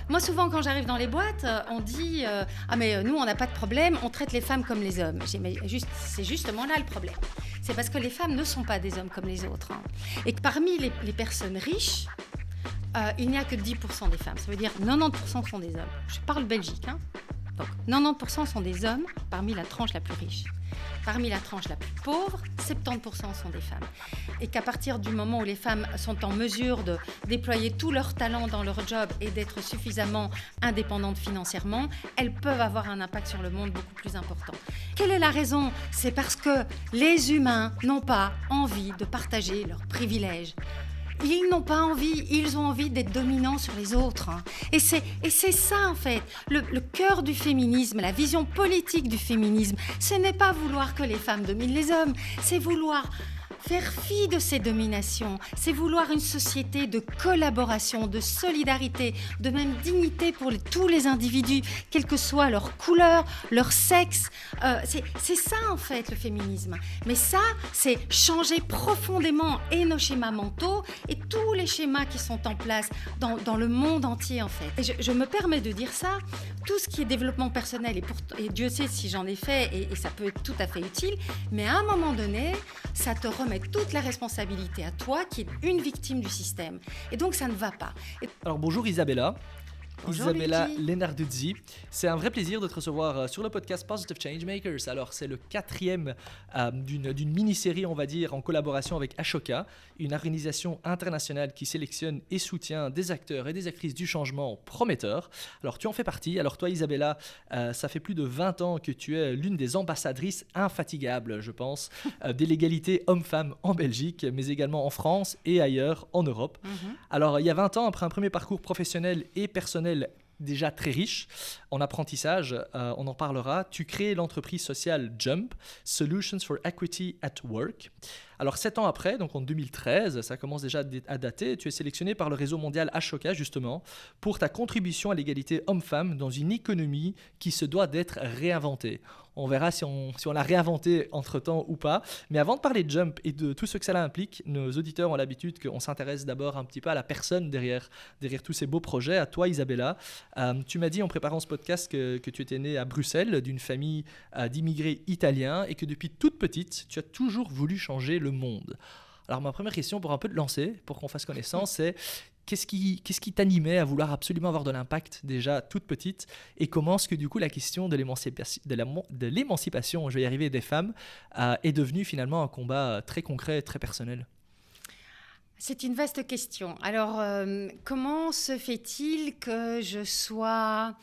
Moi, souvent, quand j'arrive dans les boîtes, on dit ah mais nous, on n'a pas de problème, on traite les femmes comme les hommes. C'est justement là le problème. C'est parce que les femmes ne sont pas des hommes comme les autres. Hein. Et que parmi les personnes riches, il n'y a que 10% des femmes. Ça veut dire 90% sont des hommes. Je parle Belgique. Hein. Donc, 90% sont des hommes parmi la tranche la plus riche. Parmi la tranche la plus pauvre, 70% sont des femmes. Et qu'à partir du moment où les femmes sont en mesure de déployer tout leur talent dans leur job et d'être suffisamment indépendantes financièrement, elles peuvent avoir un impact sur le monde beaucoup plus important. Quelle est la raison ? C'est parce que les humains n'ont pas envie de partager leurs privilèges. Ils n'ont pas envie, ils ont envie d'être dominants sur les autres. Hein. Et c'est ça, en fait, le cœur du féminisme, la vision politique du féminisme. Ce n'est pas vouloir que les femmes dominent les hommes, c'est vouloir faire fi de ces dominations, c'est vouloir une société de collaboration, de solidarité, de même dignité pour tous les individus, quelle que soit leur couleur, leur sexe. C'est ça, en fait, le féminisme. Mais ça, c'est changer profondément et nos schémas mentaux et tous les schémas qui sont en place dans le monde entier, en fait. Et je me permets de dire ça, tout ce qui est développement personnel, et Dieu sait si j'en ai fait, et ça peut être tout à fait utile, mais à un moment donné, ça te remet toute la responsabilité à toi qui est une victime du système. Et donc ça ne va pas. Alors bonjour Isabella. Bonjour Isabella Luigi. Lenarduzzi. C'est un vrai plaisir de te recevoir sur le podcast Positive Changemakers. Alors c'est le 4e d'une mini-série, on va dire, en collaboration avec Ashoka, une organisation internationale qui sélectionne et soutient des acteurs et des actrices du changement prometteurs. Alors tu en fais partie. Alors toi Isabella, ça fait plus de 20 ans que tu es l'une des ambassadrices infatigables, je pense, de l'égalité homme-femme en Belgique, mais également en France et ailleurs en Europe. Alors il y a 20 ans, après un premier parcours professionnel et personnel déjà très riche en apprentissage, on en parlera. Tu crées l'entreprise sociale Jump, Solutions for Equity at Work. Alors 7 ans après, donc en 2013, ça commence déjà à dater, tu es sélectionné par le réseau mondial Ashoka justement pour ta contribution à l'égalité homme-femme dans une économie qui se doit d'être réinventée. On verra si on l'a réinventée entre-temps ou pas. Mais avant de parler de Jump et de tout ce que cela implique, nos auditeurs ont l'habitude qu'on s'intéresse d'abord un petit peu à la personne derrière tous ces beaux projets. À toi Isabella, tu m'as dit en préparant ce podcast que tu étais née à Bruxelles, d'une famille d'immigrés italiens et que depuis toute petite, tu as toujours voulu changer le monde. Alors ma première question pour un peu te lancer, pour qu'on fasse connaissance, c'est qu'est-ce qui t'animait à vouloir absolument avoir de l'impact déjà toute petite, et comment est-ce que du coup la question de l'émancipation, je vais y arriver, des femmes est devenue finalement un combat très concret, très personnel? C'est une vaste question. Alors, comment se fait-il que je sois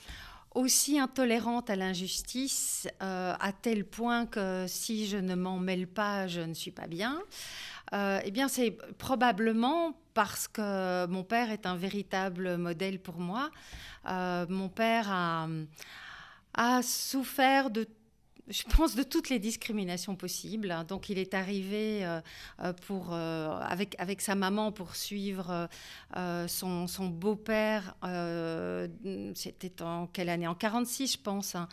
aussi intolérante à l'injustice, à tel point que si je ne m'en mêle pas, je ne suis pas bien? Eh bien, c'est probablement parce que mon père est un véritable modèle pour moi. Mon père a souffert je pense de toutes les discriminations possibles. Donc, il est arrivé avec sa maman pour suivre son beau-père. C'était en quelle année ? En 1946, je pense, hein,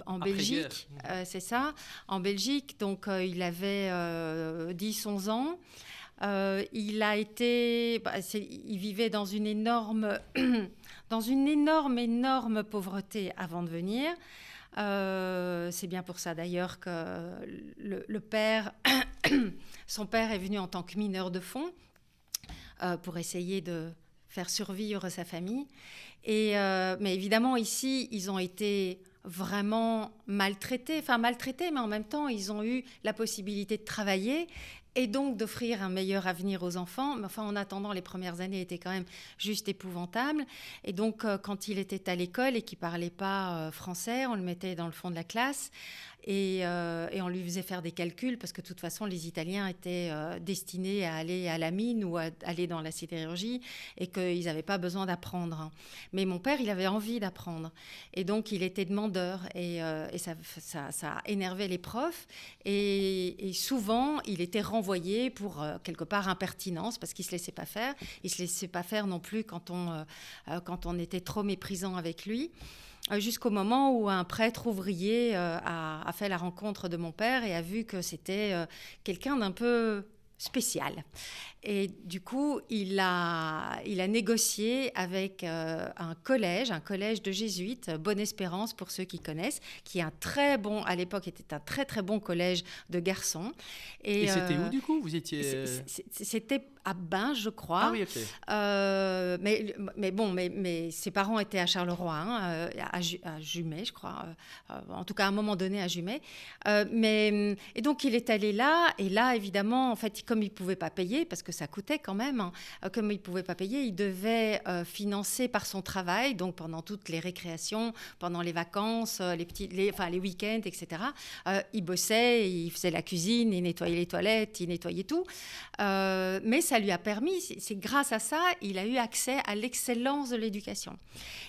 en Belgique. C'est ça, en Belgique. Donc, il avait 10-11 ans. Il vivait dans une énorme pauvreté avant de venir. C'est bien pour ça d'ailleurs que le père, son père est venu en tant que mineur de fonds pour essayer de faire survivre sa famille. Mais évidemment ici, ils ont été vraiment maltraités, mais en même temps, ils ont eu la possibilité de travailler et donc d'offrir un meilleur avenir aux enfants. Mais enfin, en attendant, les premières années étaient quand même juste épouvantables. Et donc, quand il était à l'école et qu'il ne parlait pas français, on le mettait dans le fond de la classe et on lui faisait faire des calculs parce que de toute façon, les Italiens étaient destinés à aller à la mine ou à aller dans la sidérurgie et qu'ils n'avaient pas besoin d'apprendre. Mais mon père, il avait envie d'apprendre. Et donc, il était demandeur et ça énervait les profs. Et souvent, il était renvoyé pour quelque part impertinence parce qu'il ne se laissait pas faire. Il ne se laissait pas faire non plus quand on était trop méprisant avec lui. Jusqu'au moment où un prêtre ouvrier a fait la rencontre de mon père et a vu que c'était quelqu'un d'un peu spécial. Et du coup, il a négocié avec un collège de jésuites, Bonne-Espérance pour ceux qui connaissent, qui est à l'époque était un très très bon collège de garçons. Et c'était où du coup? Vous étiez... C'était à Bain, je crois. Ah oui, ok. Mais ses parents étaient à Charleroi, à Jumet, je crois. En tout cas, à un moment donné, à Jumet. Et donc, il est allé là. Et là, évidemment, en fait, comme il ne pouvait pas payer, parce que ça coûtait quand même, comme il ne pouvait pas payer, il devait financer par son travail, donc pendant toutes les récréations, pendant les vacances, les week-ends, etc. Il bossait, il faisait la cuisine, il nettoyait les toilettes, il nettoyait tout. Mais ça lui a permis, c'est grâce à ça, il a eu accès à l'excellence de l'éducation.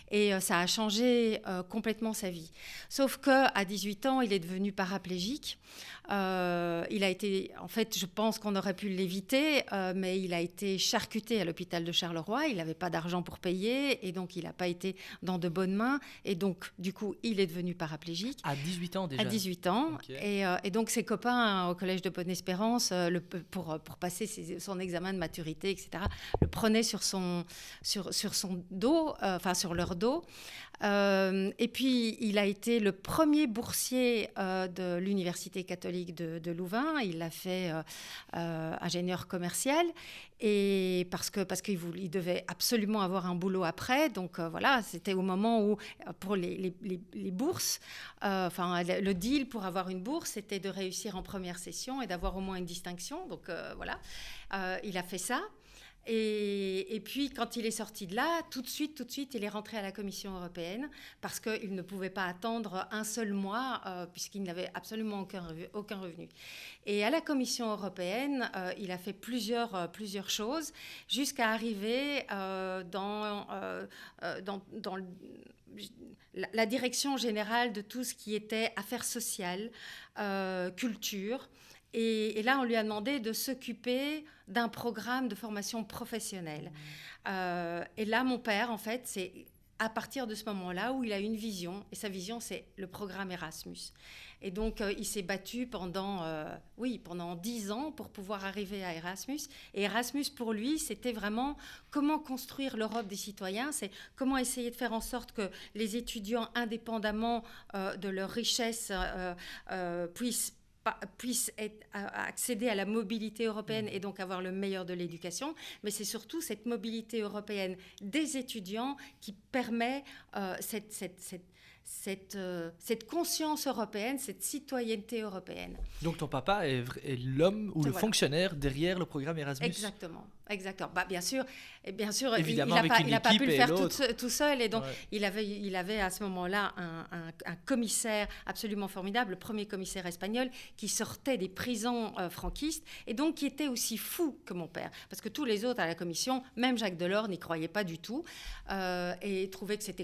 Et ça a changé complètement sa vie. Sauf qu'à 18 ans, il est devenu paraplégique. Il a été, en fait, je pense qu'on aurait pu l'éviter, mais il a été charcuté à l'hôpital de Charleroi. Il n'avait pas d'argent pour payer et donc il n'a pas été dans de bonnes mains. Et donc, du coup, il est devenu paraplégique. À 18 ans déjà? À 18 ans. Okay. Et donc, ses copains au collège de Bonne-Espérance, pour passer son examen de maturité, etc., le prenaient sur son dos, sur leur dos. Et puis, il a été le premier boursier de l'Université catholique de Louvain. Il l'a fait ingénieur commercial. Et parce qu'il devait absolument avoir un boulot après. Donc, voilà, c'était au moment où, pour les bourses, le deal pour avoir une bourse, c'était de réussir en première session et d'avoir au moins une distinction. Donc, voilà, il a fait ça. Et puis, quand il est sorti de là, tout de suite, il est rentré à la Commission européenne parce qu'il ne pouvait pas attendre un seul mois puisqu'il n'avait absolument aucun revenu. Et à la Commission européenne, il a fait plusieurs choses jusqu'à arriver dans la direction générale de tout ce qui était affaires sociales, culture. Et là, on lui a demandé de s'occuper d'un programme de formation professionnelle. Et là, mon père, en fait, c'est à partir de ce moment-là où il a une vision. Et sa vision, c'est le programme Erasmus. Et donc, il s'est battu pendant 10 ans pour pouvoir arriver à Erasmus. Et Erasmus, pour lui, c'était vraiment comment construire l'Europe des citoyens. C'est comment essayer de faire en sorte que les étudiants, indépendamment de leur richesse, puissent accéder à la mobilité européenne et donc avoir le meilleur de l'éducation, mais c'est surtout cette mobilité européenne des étudiants qui permet cette conscience européenne, cette citoyenneté européenne. Donc ton papa est l'homme ou le fonctionnaire derrière le programme Erasmus? Exactement. Bien sûr, évidemment, il n'a pas pu le faire tout seul. Et donc, il avait à ce moment-là un commissaire absolument formidable, le premier commissaire espagnol, qui sortait des prisons franquistes et donc qui était aussi fou que mon père. Parce que tous les autres à la commission, même Jacques Delors, n'y croyaient pas du tout et trouvaient que c'était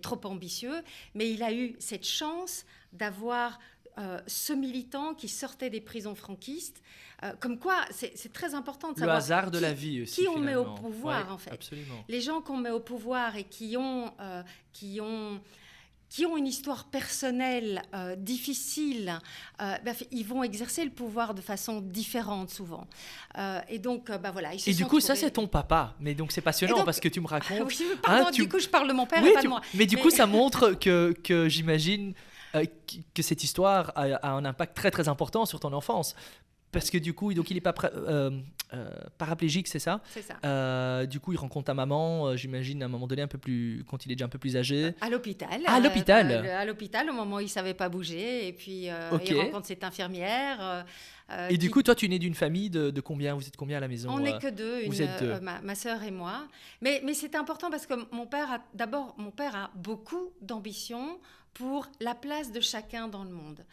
trop ambitieux. Mais il a eu cette chance d'avoir ce militant qui sortait des prisons franquistes. Comme quoi, c'est très important de savoir le hasard de la vie aussi, qui on met au finalement. pouvoir, en fait. Absolument. Les gens qu'on met au pouvoir et qui ont une histoire personnelle difficile, ils vont exercer le pouvoir de façon différente souvent. Et donc, voilà. Et du coup, ça, c'est ton papa. Mais donc, c'est passionnant donc, parce que tu me racontes... Oui, pardon, du coup, je parle de mon père et pas de moi. Mais du coup, ça montre que j'imagine que cette histoire a un impact très, très important sur ton enfance. Parce que du coup, donc il est pas paraplégique, c'est ça? C'est ça. Du coup, il rencontre ta maman, j'imagine, à un moment donné, quand il est déjà un peu plus âgé. À l'hôpital. À l'hôpital. À l'hôpital, au moment où il savait pas bouger, et puis il rencontre cette infirmière. Et du coup, toi, tu nais d'une famille de combien? Vous êtes combien à la maison? On n'est que deux, ma sœur et moi. Mais c'est important parce que mon père a beaucoup d'ambition pour la place de chacun dans le monde.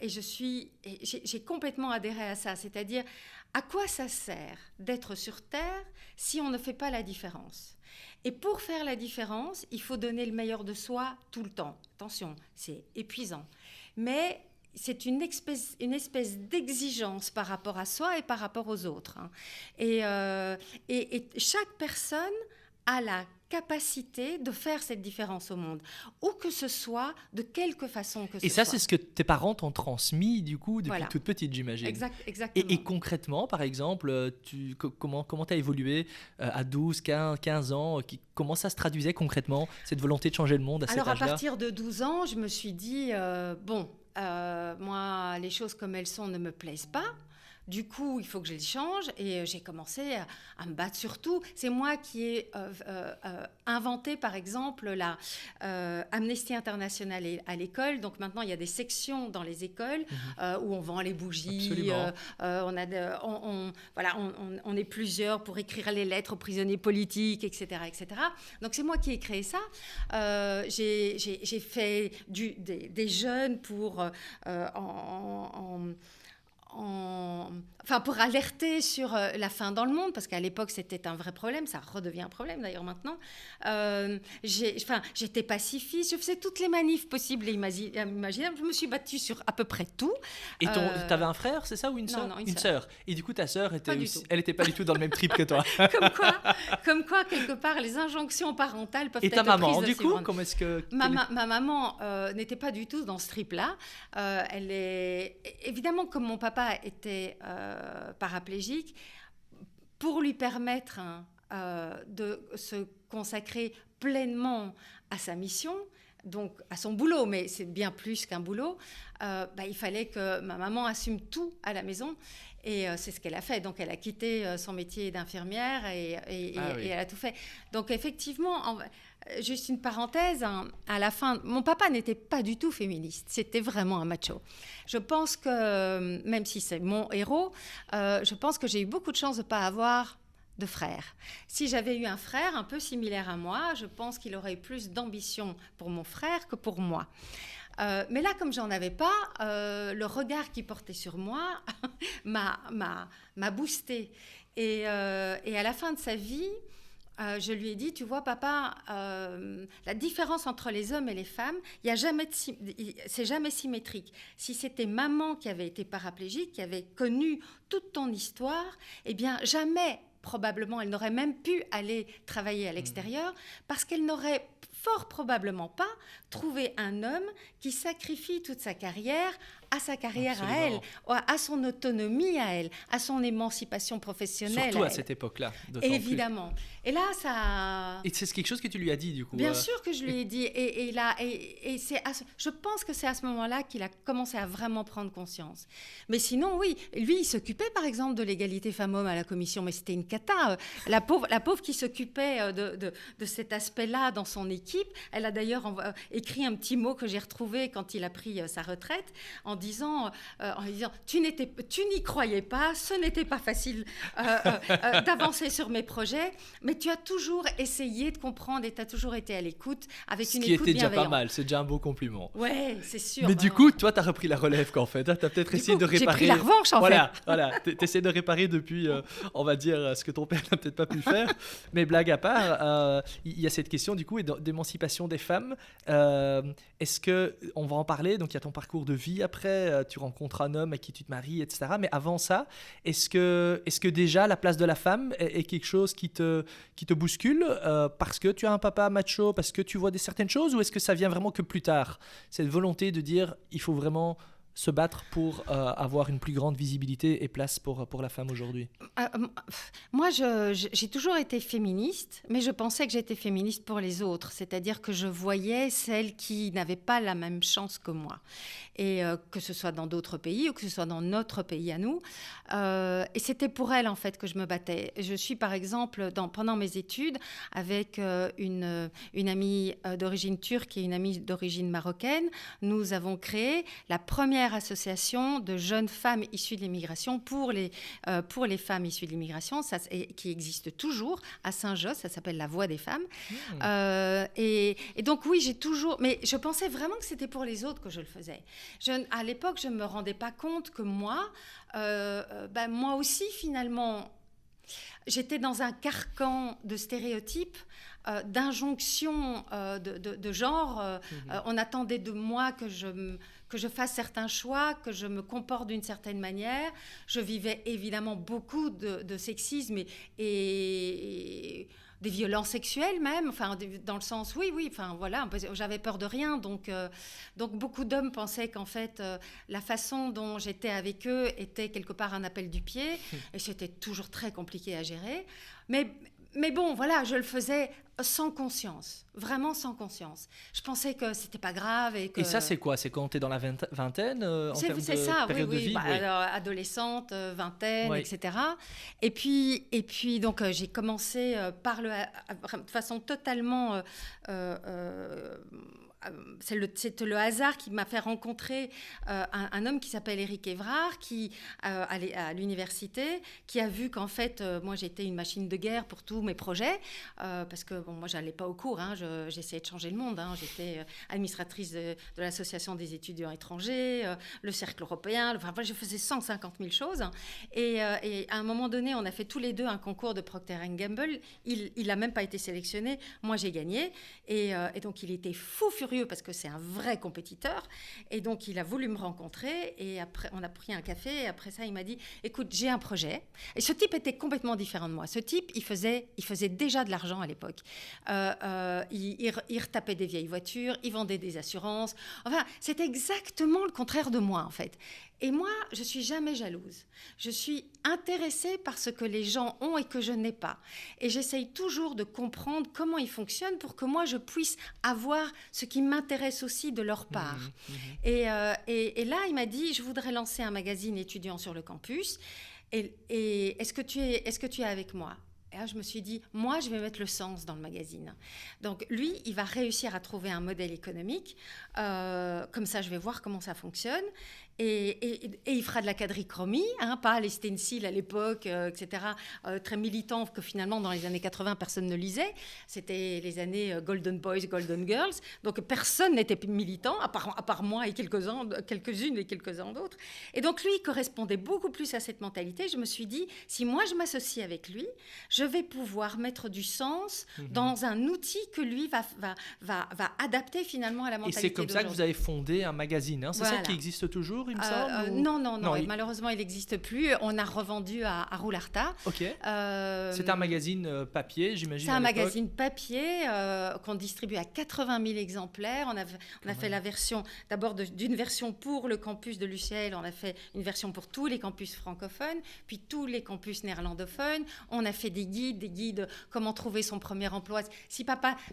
Et j'ai complètement adhéré à ça, c'est-à-dire à quoi ça sert d'être sur Terre si on ne fait pas la différence? Et pour faire la différence, il faut donner le meilleur de soi tout le temps. Attention, c'est épuisant. Mais c'est une espèce d'exigence par rapport à soi et par rapport aux autres. Et chaque personne a la capacité de faire cette différence au monde, où que ce soit, de quelque façon que ce soit. Et ça, c'est ce que tes parents t'ont transmis, du coup, depuis Voilà. toute petite, j'imagine. Exactement. Et concrètement, par exemple, comment tu as évolué à 12, 15 ans comment ça se traduisait concrètement, cette volonté de changer le monde à cet Alors, à âge-là? partir de 12 ans, je me suis dit, moi, les choses comme elles sont ne me plaisent pas. Du coup, il faut que je les change et j'ai commencé à me battre sur tout. C'est moi qui ai inventé, par exemple, la Amnesty International à l'école. Donc maintenant, il y a des sections dans les écoles où on vend les bougies. On est plusieurs pour écrire les lettres aux prisonniers politiques, etc., etc. Donc c'est moi qui ai créé ça. J'ai fait des jeunes pour pour alerter sur la faim dans le monde, parce qu'à l'époque c'était un vrai problème, ça redevient un problème d'ailleurs maintenant. J'étais pacifiste, je faisais toutes les manifs possibles et imaginables, je me suis battue sur à peu près tout. Et t'avais un frère, c'est ça, ou une sœur? Non, une sœur. Et du coup ta sœur elle était pas du tout dans le même trip que toi. Comme quoi, quelque part, les injonctions parentales peuvent être prises. Et ta maman, du coup, comment est-ce que... Ma maman n'était pas du tout dans ce trip-là. Elle est... Évidemment, comme mon papa était paraplégique, pour lui permettre de se consacrer pleinement à sa mission, donc à son boulot, mais c'est bien plus qu'un boulot, il fallait que ma maman assume tout à la maison. Et c'est ce qu'elle a fait. Donc, elle a quitté son métier d'infirmière et elle a tout fait. Donc, effectivement, juste une parenthèse, à la fin, mon papa n'était pas du tout féministe. C'était vraiment un macho. Je pense que, même si c'est mon héros, je pense que j'ai eu beaucoup de chance de ne pas avoir de frère. Si j'avais eu un frère un peu similaire à moi, je pense qu'il aurait eu plus d'ambition pour mon frère que pour moi. Mais là, comme j'en avais pas, le regard qu'il portait sur moi m'a boosté. Et à la fin de sa vie, je lui ai dit, tu vois, papa, la différence entre les hommes et les femmes, c'est jamais symétrique. Si c'était maman qui avait été paraplégique, qui avait connu toute ton histoire, eh bien, jamais, probablement, elle n'aurait même pu aller travailler à l'extérieur parce qu'elle n'aurait fort probablement pas trouvé un homme qui sacrifie toute sa carrière à sa carrière Absolument. à elle, à son autonomie à elle, à son émancipation professionnelle. Surtout à cette époque-là. Évidemment. Et là, ça... Et c'est quelque chose que tu lui as dit, du coup. Bien sûr que je lui ai dit. Je pense que c'est à ce moment-là qu'il a commencé à vraiment prendre conscience. Mais sinon, oui, lui, il s'occupait, par exemple, de l'égalité femmes-hommes à la commission, mais c'était une cata. La pauvre qui s'occupait de cet aspect-là dans son équipe, elle a d'ailleurs écrit un petit mot que j'ai retrouvé quand il a pris sa retraite, en disant, tu n'y croyais pas, ce n'était pas facile d'avancer sur mes projets, mais tu as toujours essayé de comprendre et tu as toujours été à l'écoute, avec une écoute bienveillante. Ce qui était déjà pas mal, c'est déjà un beau compliment. Ouais, c'est sûr. Mais du coup, toi, tu as repris la relève qu'en fait. Tu as peut-être essayé de réparer... J'ai pris la revanche, en fait. Voilà, tu essaies de réparer depuis, on va dire, ce que ton père n'a peut-être pas pu faire. Mais blague à part, il y a cette question, du coup, d'émancipation des femmes. Est-ce que, on va en parler, donc il y a ton parcours de vie après, tu rencontres un homme avec qui tu te maries, etc. Mais avant ça, est-ce que déjà la place de la femme est quelque chose qui te bouscule parce que tu as un papa macho, parce que tu vois certaines choses, ou est-ce que ça vient vraiment que plus tard, cette volonté de dire il faut vraiment se battre pour avoir une plus grande visibilité et place pour la femme aujourd'hui? Moi, j'ai toujours été féministe, mais je pensais que j'étais féministe pour les autres, c'est-à-dire que je voyais celles qui n'avaient pas la même chance que moi, et que ce soit dans d'autres pays ou que ce soit dans notre pays à nous, et c'était pour elles en fait que je me battais. Je suis par exemple, pendant mes études, avec une amie d'origine turque et une amie d'origine marocaine, nous avons créé la première association de jeunes femmes issues de l'immigration pour les femmes issues de l'immigration, qui existe toujours à Saint-Josse, ça s'appelle la Voix des femmes. Et donc oui, j'ai toujours... Mais je pensais vraiment que c'était pour les autres que je le faisais. À l'époque, je ne me rendais pas compte que moi aussi, finalement, j'étais dans un carcan de stéréotypes, d'injonctions de genre. On attendait de moi que je fasse certains choix, que je me comporte d'une certaine manière. Je vivais évidemment beaucoup de sexisme et des violences sexuelles même, enfin, dans le sens, oui, enfin, voilà, j'avais peur de rien, donc beaucoup d'hommes pensaient qu'en fait, la façon dont j'étais avec eux était quelque part un appel du pied, et c'était toujours très compliqué à gérer, mais bon, voilà, je le faisais sans conscience, vraiment sans conscience. Je pensais que c'était pas grave et ça, c'est quoi? C'est quand tu es dans la vingtaine en termes c'est de ça, période de vie? alors, adolescente, vingtaine, Oui. etc. Et puis donc j'ai commencé de façon totalement c'est le hasard qui m'a fait rencontrer un homme qui s'appelle Éric Évrard, qui à l'université, qui a vu qu'en fait, moi j'étais une machine de guerre pour tous mes projets, parce que bon, moi j'allais pas au cours, hein, j'essayais de changer le monde, hein, j'étais administratrice de l'association des étudiants étrangers, le cercle européen, enfin je faisais 150 000 choses, et à un moment donné, on a fait tous les deux un concours de Procter & Gamble, il n'a même pas été sélectionné, moi j'ai gagné, et donc il était fou furieux parce que c'est un vrai compétiteur, et donc il a voulu me rencontrer, et après on a pris un café, et après ça il m'a dit écoute, j'ai un projet. Et ce type était complètement différent de moi. Ce type, il faisait déjà de l'argent à l'époque, il retapait des vieilles voitures, il vendait des assurances, enfin c'était exactement le contraire de moi en fait. Et moi, je suis jamais jalouse. Je suis intéressée par ce que les gens ont et que je n'ai pas. Et j'essaye toujours de comprendre comment ils fonctionnent pour que moi, je puisse avoir ce qui m'intéresse aussi de leur part. Et là, il m'a dit, je voudrais lancer un magazine étudiant sur le campus. Et est-ce que tu es avec moi ? Et là, je me suis dit, moi, je vais mettre le sens dans le magazine. Donc, lui, il va réussir à trouver un modèle économique. Comme ça, je vais voir comment ça fonctionne. Et il fera de la quadrichromie, hein, pas les stencils à l'époque, etc., très militants, que finalement, dans les années 80, personne ne lisait. C'était les années Golden Boys, Golden Girls. Donc, personne n'était militant, à part moi et quelques-unes et quelques-uns d'autres. Et donc, lui, il correspondait beaucoup plus à cette mentalité. Je me suis dit, si moi, je m'associe avec lui, je vais pouvoir mettre du sens dans un outil que lui va adapter finalement à la mentalité. Et c'est comme ça que vous avez fondé un magazine, hein? C'est ça qui existe toujours, il me semble Non, malheureusement, il n'existe plus. On a revendu à Roularta. Ok. C'est un magazine papier, j'imagine. C'est un magazine papier qu'on distribue à 80 000 exemplaires. On a fait la version, d'abord d'une version pour le campus de l'UCL, on a fait une version pour tous les campus francophones, puis tous les campus néerlandophones. On a fait des guides, comment trouver son premier emploi.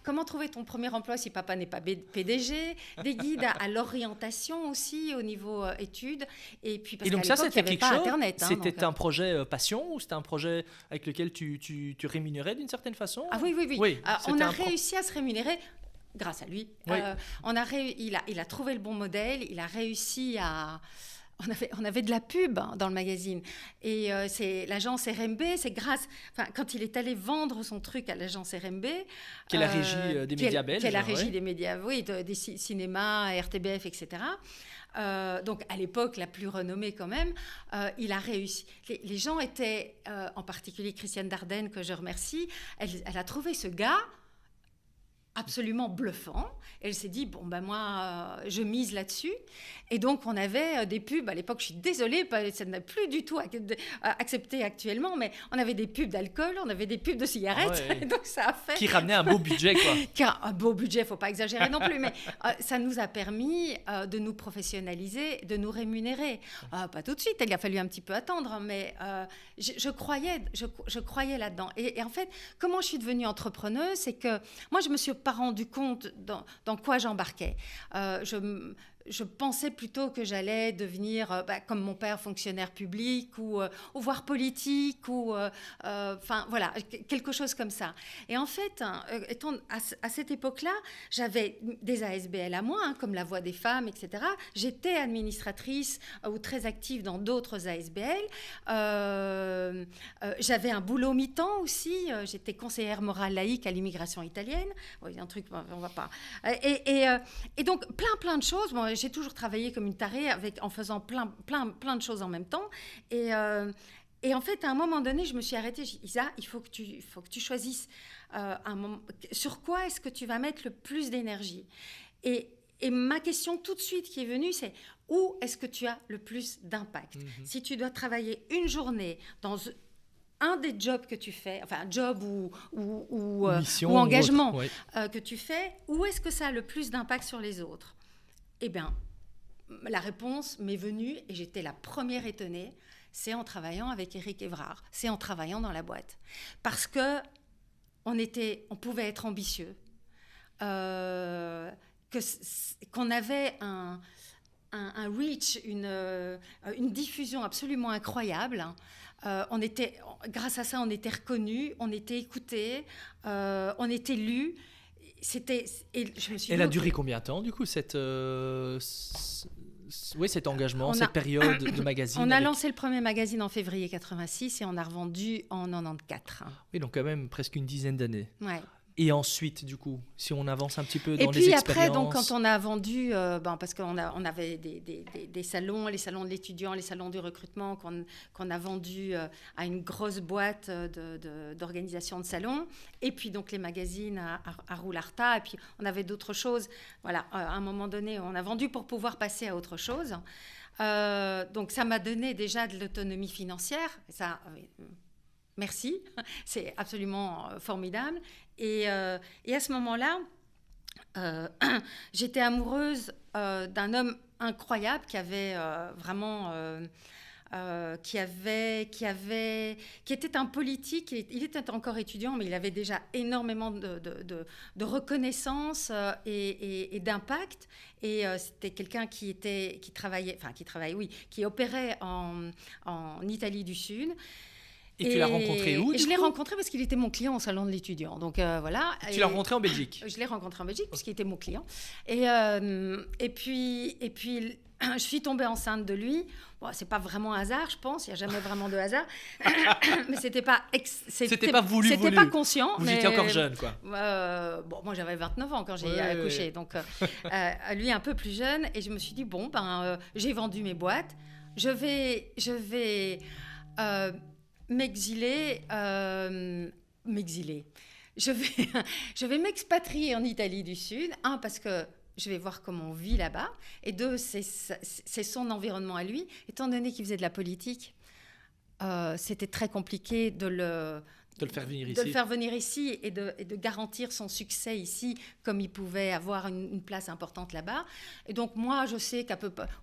Comment trouver ton premier emploi si papa n'est pas PDG, des guides à l'orientation aussi au niveau études. Et puis parce donc qu'à ça, l'époque, il n'y avait pas Internet. C'était un projet passion, ou c'était un projet avec lequel tu rémunérais d'une certaine façon? Ah oui. On a réussi à se rémunérer grâce à lui. Oui. Il a trouvé le bon modèle, il a réussi à... On avait de la pub dans le magazine, et c'est l'agence RMB, c'est grâce, quand il est allé vendre son truc à l'agence RMB, qui est la régie des médias belges, qui est la régie des médias, oui, des cinémas, RTBF, etc. Donc à l'époque la plus renommée quand même, il a réussi. Les gens étaient, en particulier Christiane Dardenne, que je remercie, elle a trouvé ce gars absolument bluffant. Elle s'est dit, moi, je mise là-dessus. Et donc, on avait des pubs. À l'époque, je suis désolée, ça n'a plus du tout accepté actuellement, mais on avait des pubs d'alcool, on avait des pubs de cigarettes. Ah ouais. Donc, ça a fait... Qui ramenait un beau budget, quoi. Un beau budget, il ne faut pas exagérer non plus, mais ça nous a permis de nous professionnaliser, de nous rémunérer. Pas tout de suite, il a fallu un petit peu attendre, mais je croyais là-dedans. Et en fait, comment je suis devenue entrepreneuse, c'est que moi, je me suis pas rendu compte dans quoi j'embarquais. Je pensais plutôt que j'allais devenir, comme mon père, fonctionnaire public ou voire politique, ou voilà, quelque chose comme ça. Et en fait, étant à cette époque-là, j'avais des ASBL à moi, comme La Voix des femmes, etc. J'étais administratrice ou très active dans d'autres ASBL. J'avais un boulot mi-temps aussi. J'étais conseillère morale laïque à l'immigration italienne. Oui, un truc, on va pas. Et donc, plein de choses. Moi, j'ai toujours travaillé comme une tarée en faisant plein de choses en même temps. Et en fait, à un moment donné, je me suis arrêtée. J'ai dit, Isa, il faut que tu choisisses un moment. Sur quoi est-ce que tu vas mettre le plus d'énergie ? Et ma question tout de suite qui est venue, c'est où est-ce que tu as le plus d'impact ? Si tu dois travailler une journée dans un des jobs que tu fais, enfin un job ou mission ou engagement ou autre, que tu fais, où est-ce que ça a le plus d'impact sur les autres? Eh bien, la réponse m'est venue et j'étais la première étonnée, c'est en travaillant avec Éric Évrard, c'est en travaillant dans la boîte. Parce que on pouvait être ambitieux, qu'on avait un reach, une diffusion absolument incroyable. Grâce à ça, on était reconnus, on était écoutés, on était lus. Elle a duré combien de temps, du coup, cet engagement, cette période de magazine? On a lancé le premier magazine en février 86 et on a revendu en 94. Oui, donc quand même presque une dizaine d'années. Ouais. Et ensuite, du coup, si on avance un petit peu dans les expériences... Et puis puis après, donc, quand on a vendu, parce qu'on avait des salons, les salons de l'étudiant, les salons du recrutement, qu'on a vendu à une grosse boîte d'organisation de salons, et puis donc les magazines à Roularta, et puis on avait d'autres choses. Voilà, à un moment donné, on a vendu pour pouvoir passer à autre chose. Donc ça m'a donné déjà de l'autonomie financière. Ça... Merci, c'est absolument formidable. Et à ce moment-là, j'étais amoureuse d'un homme incroyable qui avait vraiment... qui était un politique, il était encore étudiant, mais il avait déjà énormément de reconnaissance et d'impact. Et c'était quelqu'un qui opérait en Italie du Sud. Et tu l'as rencontré où? Je l'ai rencontré parce qu'il était mon client au salon de l'étudiant. Donc voilà. Tu l'as rencontré en Belgique? Je l'ai rencontré en Belgique puisqu'il était mon client. Et puis, je suis tombée enceinte de lui. Bon, c'est pas vraiment un hasard, je pense. Il n'y a jamais vraiment de hasard. Mais c'était pas voulu. C'était pas conscient. Vous étiez encore jeune, quoi. Moi, j'avais 29 ans quand j'ai accouché. Donc, lui, un peu plus jeune. Et je me suis dit, j'ai vendu mes boîtes. Je vais m'exiler. Je vais m'expatrier en Italie du Sud. Un, parce que je vais voir comment on vit là-bas. Et deux, c'est son environnement à lui. Étant donné qu'il faisait de la politique, c'était très compliqué de le faire venir ici et de garantir son succès ici, comme il pouvait avoir une place importante là-bas. Et donc, moi, je sais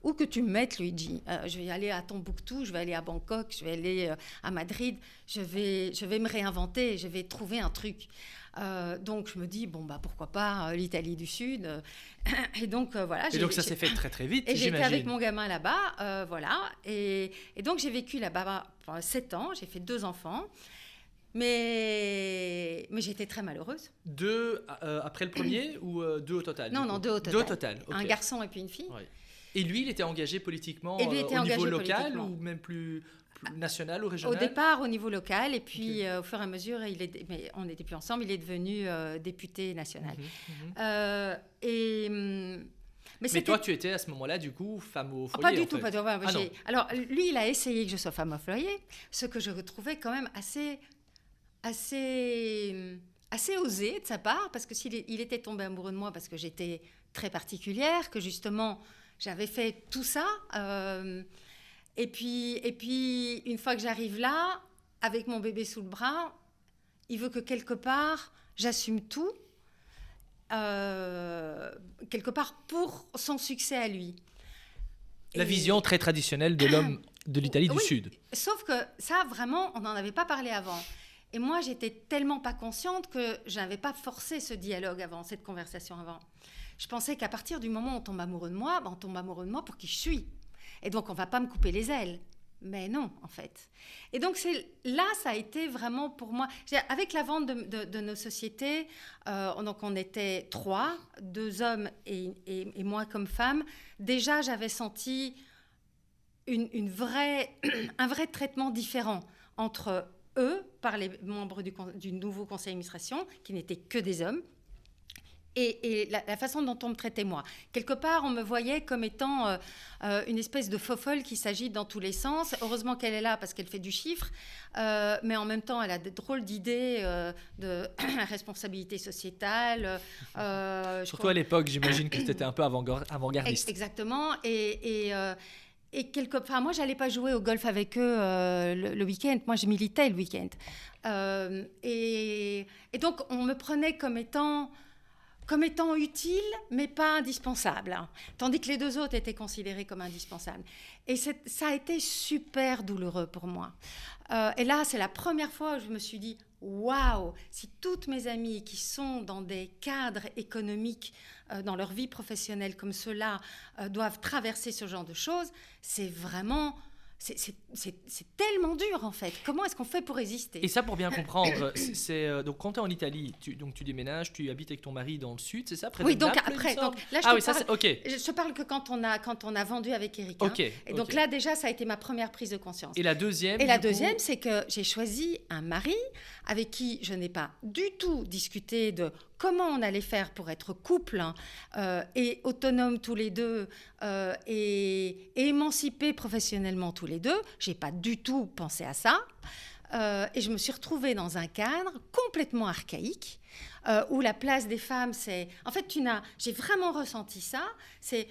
où que tu me mettes, Luigi, je vais aller à Tombouctou, je vais aller à Bangkok, je vais aller à Madrid, je vais me réinventer, je vais trouver un truc. Donc, je me dis, pourquoi pas l'Italie du Sud. Et donc, voilà. Et donc, ça s'est fait très, très vite, et j'imagine. J'étais avec mon gamin là-bas, voilà. Et donc, j'ai vécu là-bas pendant 7 ans, j'ai fait 2 enfants. Mais j'étais très malheureuse. 2 après le premier ou 2 au total? Non, 2 au total. 2 au total, okay. Un garçon et puis une fille. Ouais. Et lui, il était engagé politiquement au niveau local ou même plus national ou régional? Au départ, au niveau local. Et puis, au fur et à mesure, mais on n'était plus ensemble, il est devenu député national. Mais toi, tu étais à ce moment-là, du coup, femme au foyer? Pas du tout. Alors, lui, il a essayé que je sois femme au foyer, ce que je retrouvais quand même assez osé de sa part, parce que il était tombé amoureux de moi parce que j'étais très particulière, que justement j'avais fait tout ça. Et puis une fois que j'arrive là, avec mon bébé sous le bras, il veut que quelque part j'assume tout, quelque part pour son succès à lui. La vision très traditionnelle de l'homme de l'Italie du Sud. Sauf que ça, vraiment, on n'en avait pas parlé avant. Et moi, j'étais tellement pas consciente que je n'avais pas forcé ce dialogue avant, cette conversation avant. Je pensais qu'à partir du moment où on tombe amoureux de moi, on tombe amoureux de moi pour qui je suis. Et donc, on ne va pas me couper les ailes. Mais non, en fait. Et donc, là, ça a été vraiment pour moi... Avec la vente de nos sociétés, donc on était 3, 2 hommes et moi comme femme. Déjà, j'avais senti un vrai traitement différent entre eux, par les membres du nouveau conseil d'administration, qui n'étaient que des hommes, et la façon dont on me traitait moi. Quelque part, on me voyait comme étant une espèce de faux-folle qui s'agite dans tous les sens. Heureusement qu'elle est là parce qu'elle fait du chiffre, mais en même temps, elle a des drôles d'idées de responsabilité sociétale. Surtout à l'époque, j'imagine que c'était un peu avant-gardiste. Exactement. Et moi, j'allais pas jouer au golf avec eux le week-end. Moi, je militais le week-end. Et donc, on me prenait comme étant utile, mais pas indispensable. Tandis que les 2 autres étaient considérés comme indispensables. Et ça a été super douloureux pour moi. Et là, c'est la première fois où je me suis dit, waouh, si toutes mes amies qui sont dans des cadres économiques dans leur vie professionnelle comme ceux-là doivent traverser ce genre de choses, c'est vraiment... C'est tellement dur, en fait. Comment est-ce qu'on fait pour résister ? Et ça, pour bien comprendre, donc quand tu es en Italie, tu déménages, tu habites avec ton mari dans le sud, c'est ça, près de donc Naples, après, donc là, je te parle que quand on a vendu avec Eric. Et donc là, déjà, ça a été ma première prise de conscience. Et la deuxième c'est que j'ai choisi un mari avec qui je n'ai pas du tout discuté de comment on allait faire pour être couple et autonomes tous les deux et émancipés professionnellement tous les deux. Je n'ai pas du tout pensé à ça. Et je me suis retrouvée dans un cadre complètement archaïque où la place des femmes, c'est... En fait, j'ai vraiment ressenti ça. C'est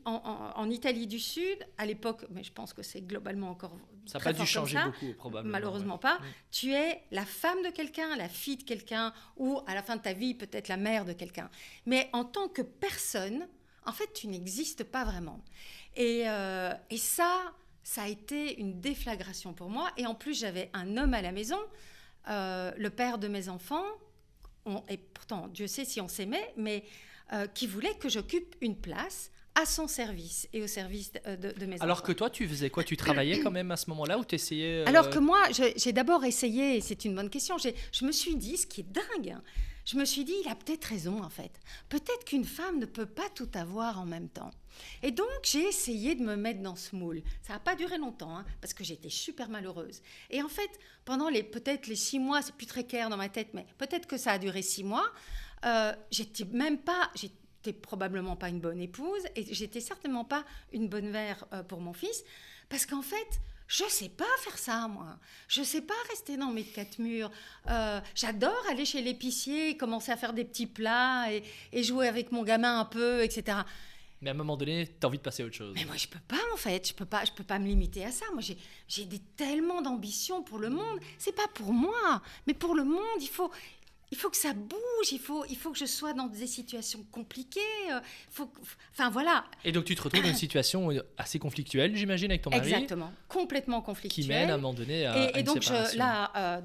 en Italie du Sud, à l'époque, mais je pense que c'est globalement encore ça n'a pas dû changer beaucoup, probablement. Malheureusement pas. Tu es la femme de quelqu'un, la fille de quelqu'un, ou à la fin de ta vie, peut-être la mère de quelqu'un. Mais en tant que personne, en fait, tu n'existes pas vraiment. Et ça a été une déflagration pour moi. Et en plus, j'avais un homme à la maison, le père de mes enfants, et pourtant, Dieu sait si on s'aimait, mais qui voulait que j'occupe une place à son service et au service de mes enfants. Alors que toi, tu faisais quoi ? Tu travaillais quand même à ce moment-là ou tu essayais Alors que moi, j'ai d'abord essayé, et c'est une bonne question, je me suis dit, ce qui est dingue, je me suis dit, il a peut-être raison en fait. Peut-être qu'une femme ne peut pas tout avoir en même temps. Et donc, j'ai essayé de me mettre dans ce moule. Ça n'a pas duré longtemps, parce que j'étais super malheureuse. Et en fait, pendant peut-être les 6 mois, c'est plus très clair dans ma tête, mais peut-être que ça a duré 6 mois, j'étais probablement pas une bonne épouse et j'étais certainement pas une bonne mère pour mon fils parce qu'en fait je sais pas faire ça moi, je sais pas rester dans mes 4 murs, j'adore aller chez l'épicier, commencer à faire des petits plats et jouer avec mon gamin un peu, etc. Mais à un moment donné, tu as envie de passer à autre chose. Mais moi, je peux pas, en fait. Je peux pas me limiter à ça. Moi, j'ai tellement d'ambition pour le monde. C'est pas pour moi, mais pour le monde. Il faut que ça bouge, il faut que je sois dans des situations compliquées. Enfin, voilà. Et donc, tu te retrouves dans une situation assez conflictuelle, j'imagine, avec ton mari. Exactement, complètement conflictuelle. Qui mène à un moment donné à une donc, séparation.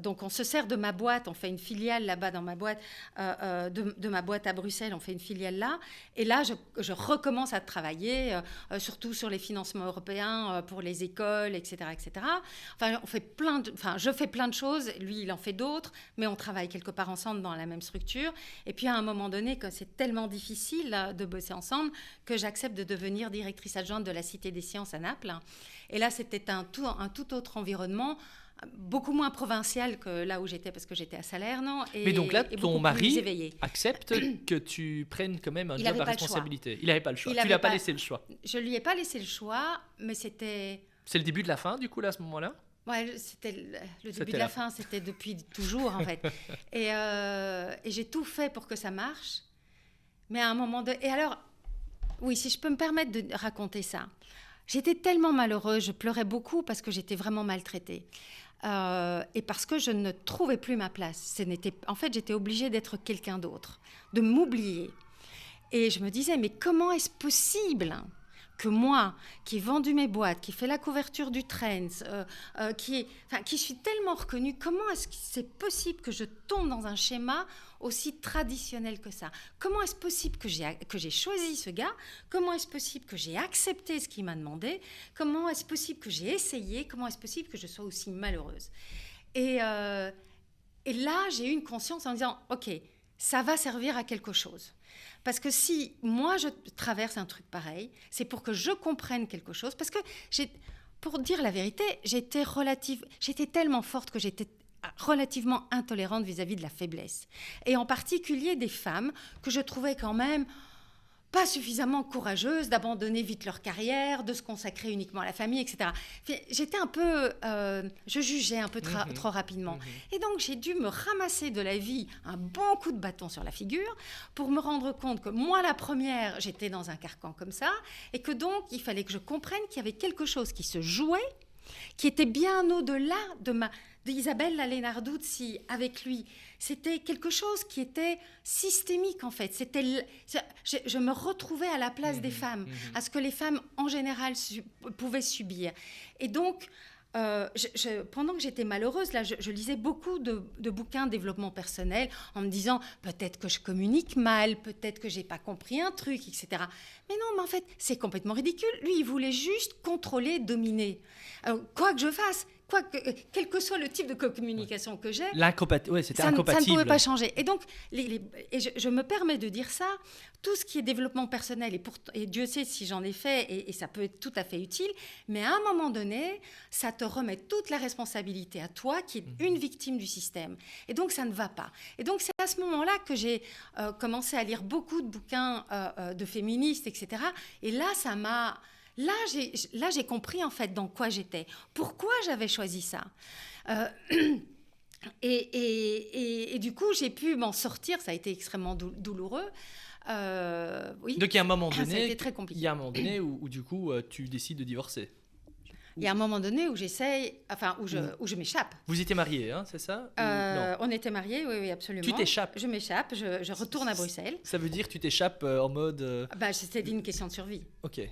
Donc, on se sert de ma boîte, on fait une filiale là-bas dans ma boîte, de ma boîte à Bruxelles, on fait une filiale là. Et là, je recommence à travailler, surtout sur les financements européens pour les écoles, etc., etc. Enfin, je fais plein de choses, lui, il en fait d'autres, mais on travaille quelque part ensemble dans la même structure. Et puis, à un moment donné, quand c'est tellement difficile de bosser ensemble, que j'accepte de devenir directrice adjointe de la Cité des Sciences à Naples. Et là, c'était un tout autre environnement, beaucoup moins provincial que là où j'étais, parce que j'étais à Salerno. Mais donc là, ton mari accepte que tu prennes quand même un job à responsabilité. Il n'avait pas le choix. Tu ne lui as pas laissé le choix. Je ne lui ai pas laissé le choix, mais c'était... C'est le début de la fin, du coup, là, à ce moment-là ? Ouais, c'était le début de la fin, c'était depuis toujours, en fait. Et j'ai tout fait pour que ça marche. Mais à un moment de... Et alors, oui, si je peux me permettre de raconter ça. J'étais tellement malheureuse, je pleurais beaucoup parce que j'étais vraiment maltraitée. Et parce que je ne trouvais plus ma place. En fait, j'étais obligée d'être quelqu'un d'autre, de m'oublier. Et je me disais, mais comment est-ce possible que moi, qui ai vendu mes boîtes, qui fait la couverture du Trends, qui suis tellement reconnue, comment est-ce que c'est possible que je tombe dans un schéma aussi traditionnel que ça ? Comment est-ce possible que j'ai choisi ce gars ? Comment est-ce possible que j'ai accepté ce qu'il m'a demandé ? Comment est-ce possible que j'ai essayé ? Comment est-ce possible que je sois aussi malheureuse ? Et là, j'ai eu une conscience en disant, OK, ça va servir à quelque chose. Parce que si moi, je traverse un truc pareil, c'est pour que je comprenne quelque chose. Parce que, pour dire la vérité, j'étais tellement forte que j'étais relativement intolérante vis-à-vis de la faiblesse. Et en particulier des femmes que je trouvais quand même pas suffisamment courageuses d'abandonner vite leur carrière, de se consacrer uniquement à la famille, etc. J'étais un peu... je jugeais un peu trop rapidement. Et donc, j'ai dû me ramasser de la vie un bon coup de bâton sur la figure pour me rendre compte que moi, la première, j'étais dans un carcan comme ça et que donc, il fallait que je comprenne qu'il y avait quelque chose qui se jouait, qui était bien au-delà d'Isabelle Lalénarduzzi avec lui. C'était quelque chose qui était systémique, en fait. Je me retrouvais à la place des femmes, à ce que les femmes, en général, pouvaient subir. Et donc, pendant que j'étais malheureuse, là, je lisais beaucoup de bouquins de développement personnel en me disant peut-être que je communique mal, peut-être que j'ai pas compris un truc, etc. Mais non, mais en fait, c'est complètement ridicule. Lui, il voulait juste contrôler, dominer. Quoi que je fasse, quel que soit le type de communication que j'ai, c'était incompatible. Ça ne pouvait pas changer. Et donc, je me permets de dire ça, tout ce qui est développement personnel, et Dieu sait si j'en ai fait, et ça peut être tout à fait utile, mais à un moment donné, ça te remet toute la responsabilité à toi, qui est une victime du système. Et donc, ça ne va pas. Et donc, c'est à ce moment-là que j'ai commencé à lire beaucoup de bouquins de féministes, etc. Et là, ça m'a... Là, j'ai compris en fait dans quoi j'étais, pourquoi j'avais choisi ça. Et du coup, j'ai pu m'en sortir. Ça a été extrêmement douloureux. Oui. Donc, il y a un moment donné, ça a été très compliqué. Il y a un moment donné où du coup, tu décides de divorcer. Il y a un moment donné où où je m'échappe. Vous étiez mariés, hein, c'est ça? Non. On était mariés, oui, absolument. Tu t'échappes? Je m'échappe, je retourne à Bruxelles. Ça veut dire que tu t'échappes en mode... C'était une question de survie. Ok.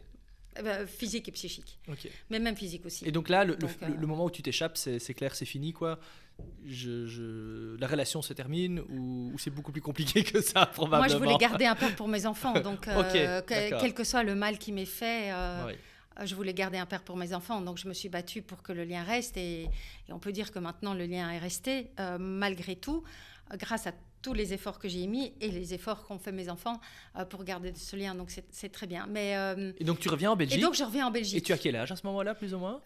Physique et psychique. Okay. Mais même physique aussi. Et donc là, le moment où tu t'échappes, c'est clair, c'est fini, quoi. La relation se termine ou c'est beaucoup plus compliqué que ça, probablement? Moi, je voulais garder un père pour mes enfants. Donc, okay, quel que soit le mal qui m'est fait, je voulais garder un père pour mes enfants. Donc, je me suis battue pour que le lien reste. Et on peut dire que maintenant, le lien est resté, malgré tout, grâce à tous les efforts que j'ai mis et les efforts qu'ont fait mes enfants pour garder ce lien. Donc, c'est très bien. Mais, et donc, tu reviens en Belgique? Et donc, je reviens en Belgique. Et tu as quel âge à ce moment-là, plus ou moins?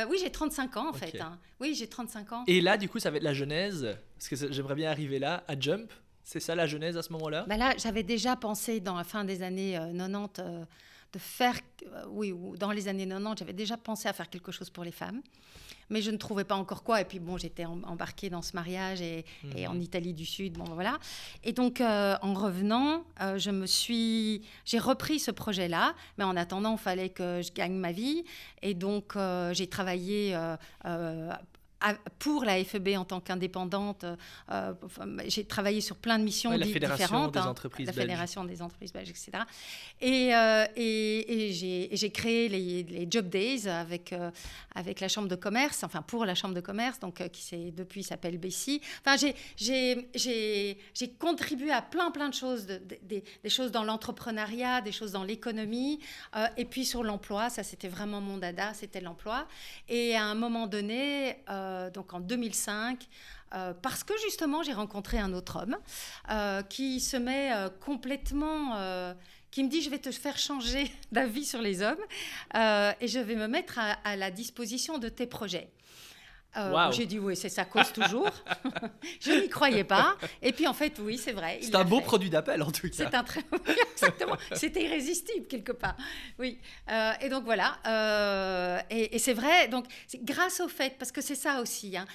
Oui, j'ai 35 ans, en fait. Hein. Oui, j'ai 35 ans. Et là, du coup, ça va être la genèse, parce que j'aimerais bien arriver là, à Jump. C'est ça, la genèse, à ce moment-là? Là, j'avais déjà pensé, dans la fin des années 90, de faire... dans les années 90, j'avais déjà pensé à faire quelque chose pour les femmes. Mais je ne trouvais pas encore quoi. Et puis, bon, j'étais embarquée dans ce mariage et en Italie du Sud. Bon, voilà. Et donc, en revenant, j'ai repris ce projet-là. Mais en attendant, il fallait que je gagne ma vie. Et donc, j'ai travaillé... pour la FEB en tant qu'indépendante, j'ai travaillé sur plein de missions différentes. Des entreprises la belges. Fédération des entreprises belges, etc. Et j'ai créé les Job Days avec la Chambre de commerce, enfin pour la Chambre de commerce, donc qui depuis s'appelle Bessie. Enfin, j'ai contribué à plein de choses, des choses dans l'entrepreneuriat, des choses dans l'économie, et puis sur l'emploi. Ça, c'était vraiment mon dada, c'était l'emploi. Et à un moment donné, donc en 2005, parce que justement j'ai rencontré un autre homme qui se met complètement... qui me dit « je vais te faire changer d'avis sur les hommes et je vais me mettre à la disposition de tes projets ». Wow. J'ai dit oui, c'est sa cause toujours. Je n'y croyais pas. Et puis en fait, oui, c'est vrai. C'est un beau produit d'appel en tout cas. C'est un très exactement. C'était irrésistible quelque part. Oui. Et donc voilà. Et c'est vrai. Donc c'est grâce au fait, parce que c'est ça aussi, hein,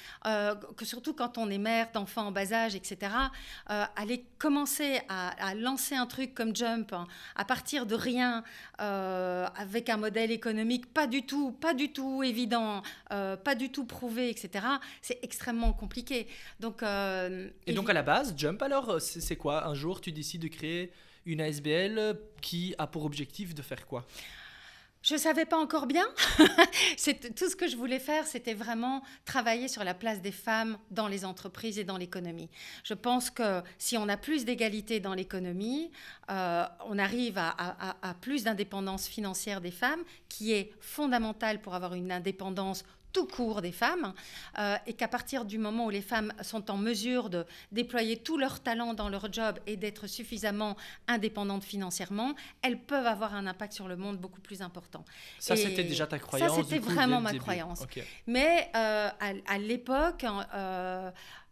que surtout quand on est mère d'enfants en bas âge, etc. Aller commencer à lancer un truc comme Jump hein, à partir de rien, avec un modèle économique pas du tout évident, pas du tout prouvé, etc. C'est extrêmement compliqué. Donc, et donc à la base, Jump alors, c'est quoi? Un jour, tu décides de créer une ASBL qui a pour objectif de faire quoi? Je ne savais pas encore bien. Tout ce que je voulais faire, c'était vraiment travailler sur la place des femmes dans les entreprises et dans l'économie. Je pense que si on a plus d'égalité dans l'économie, on arrive à plus d'indépendance financière des femmes, qui est fondamentale pour avoir une indépendance tout court des femmes, et qu'à partir du moment où les femmes sont en mesure de déployer tout leur talent dans leur job et d'être suffisamment indépendantes financièrement, elles peuvent avoir un impact sur le monde beaucoup plus important. Ça, c'était déjà ta croyance? Ça, c'était vraiment ma croyance. Okay. Mais à l'époque...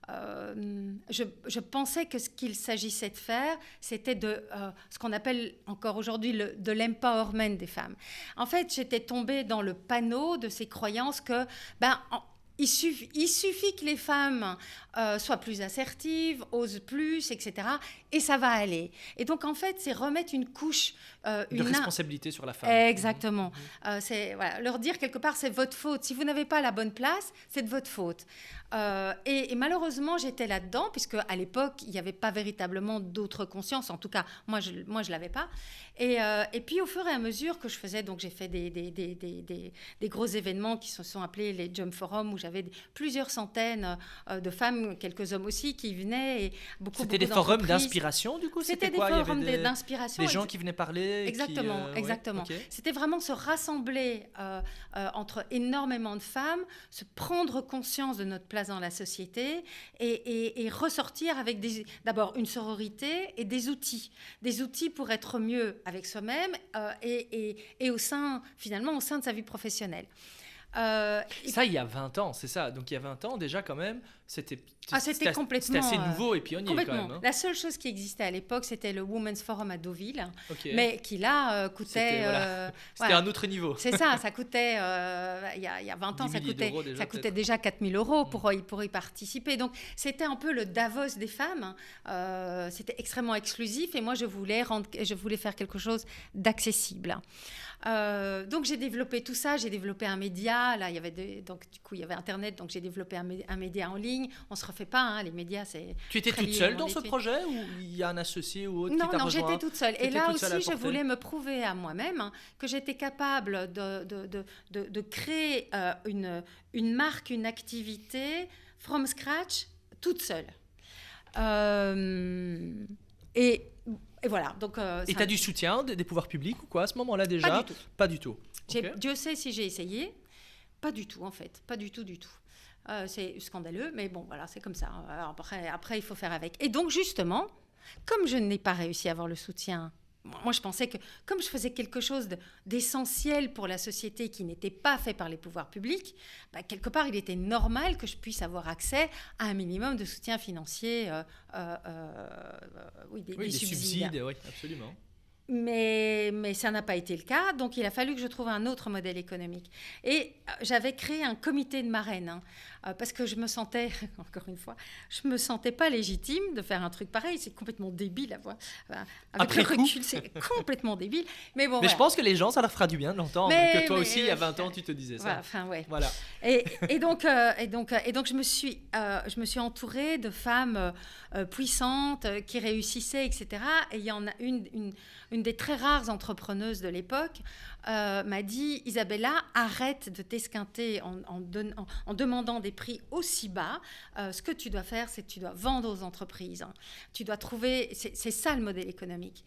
je pensais que ce qu'il s'agissait de faire, c'était de ce qu'on appelle encore aujourd'hui de l'empowerment des femmes. En fait, j'étais tombée dans le panneau de ces croyances que il suffit que les femmes soient plus assertives, osent plus, etc. Et ça va aller. Et donc, en fait, c'est remettre une couche... de responsabilité sur la femme. Exactement. C'est leur dire quelque part, c'est votre faute. Si vous n'avez pas la bonne place, c'est de votre faute. Et malheureusement, j'étais là-dedans, puisque à l'époque, il n'y avait pas véritablement d'autre conscience. En tout cas, moi, je ne l'avais pas. Et puis, au fur et à mesure que je faisais... Donc, j'ai fait des gros événements qui se sont appelés les Jump Forums, où j'avais plusieurs centaines de femmes, quelques hommes aussi, qui venaient. Et C'était des forums d'inspiration, du coup? C'était des forums d'inspiration. Des gens qui venaient parler? Exactement. Ouais, okay. C'était vraiment se rassembler entre énormément de femmes, se prendre conscience de notre place dans la société et ressortir avec d'abord une sororité et des outils pour être mieux avec soi-même et au sein de sa vie professionnelle. Ça, il y a 20 ans, c'est ça. Donc, il y a 20 ans, déjà, quand même, c'était complètement... C'était assez nouveau et pionnier, quand même. Hein. La seule chose qui existait à l'époque, c'était le Women's Forum à Deauville, mais qui, là, coûtait... C'était un autre niveau. C'est ça, ça coûtait... il y a 20 ans, ça coûtait déjà 4 000 € pour y participer. Donc, c'était un peu le Davos des femmes. C'était extrêmement exclusif et moi, je voulais faire quelque chose d'accessible. Donc j'ai développé tout ça, j'ai développé un média, là il y avait il y avait Internet, donc j'ai développé un média en ligne. On se refait pas, hein, les médias, c'est... Tu étais toute seule dans ce projet ou il y a un associé ou autre qui t'a rejoint? Non, j'étais toute seule. Et là aussi, je voulais me prouver à moi-même que j'étais capable de créer une marque, une activité from scratch, toute seule. Et voilà. Donc, et tu as du soutien des pouvoirs publics ou quoi à ce moment-là déjà? Pas du tout. Pas du tout. Okay. Dieu sait si j'ai essayé. Pas du tout, en fait. Pas du tout. C'est scandaleux, mais bon, voilà, c'est comme ça. Alors après, il faut faire avec. Et donc, justement, comme je n'ai pas réussi à avoir le soutien... Moi, je pensais que comme je faisais quelque chose d'essentiel pour la société qui n'était pas fait par les pouvoirs publics, quelque part, il était normal que je puisse avoir accès à un minimum de soutien financier, des subsides. Oui, absolument. Mais ça n'a pas été le cas, donc il a fallu que je trouve un autre modèle économique. Et j'avais créé un comité de marraines, parce que je me sentais, encore une fois, je me sentais pas légitime de faire un truc pareil. C'est complètement débile à voir. Avec le recul, c'est complètement débile. Mais bon. Mais je pense que les gens, ça leur fera du bien de l'entendre. Que toi aussi, il y a 20 ans, tu te disais ça. Voilà. Et donc, je me suis entourée de femmes puissantes qui réussissaient, etc. Et il y en a une des très rares entrepreneuses de l'époque m'a dit: Isabella, arrête de t'esquinter en demandant des prix aussi bas. Ce que tu dois faire, c'est que tu dois vendre aux entreprises. Tu dois trouver... C'est ça le modèle économique.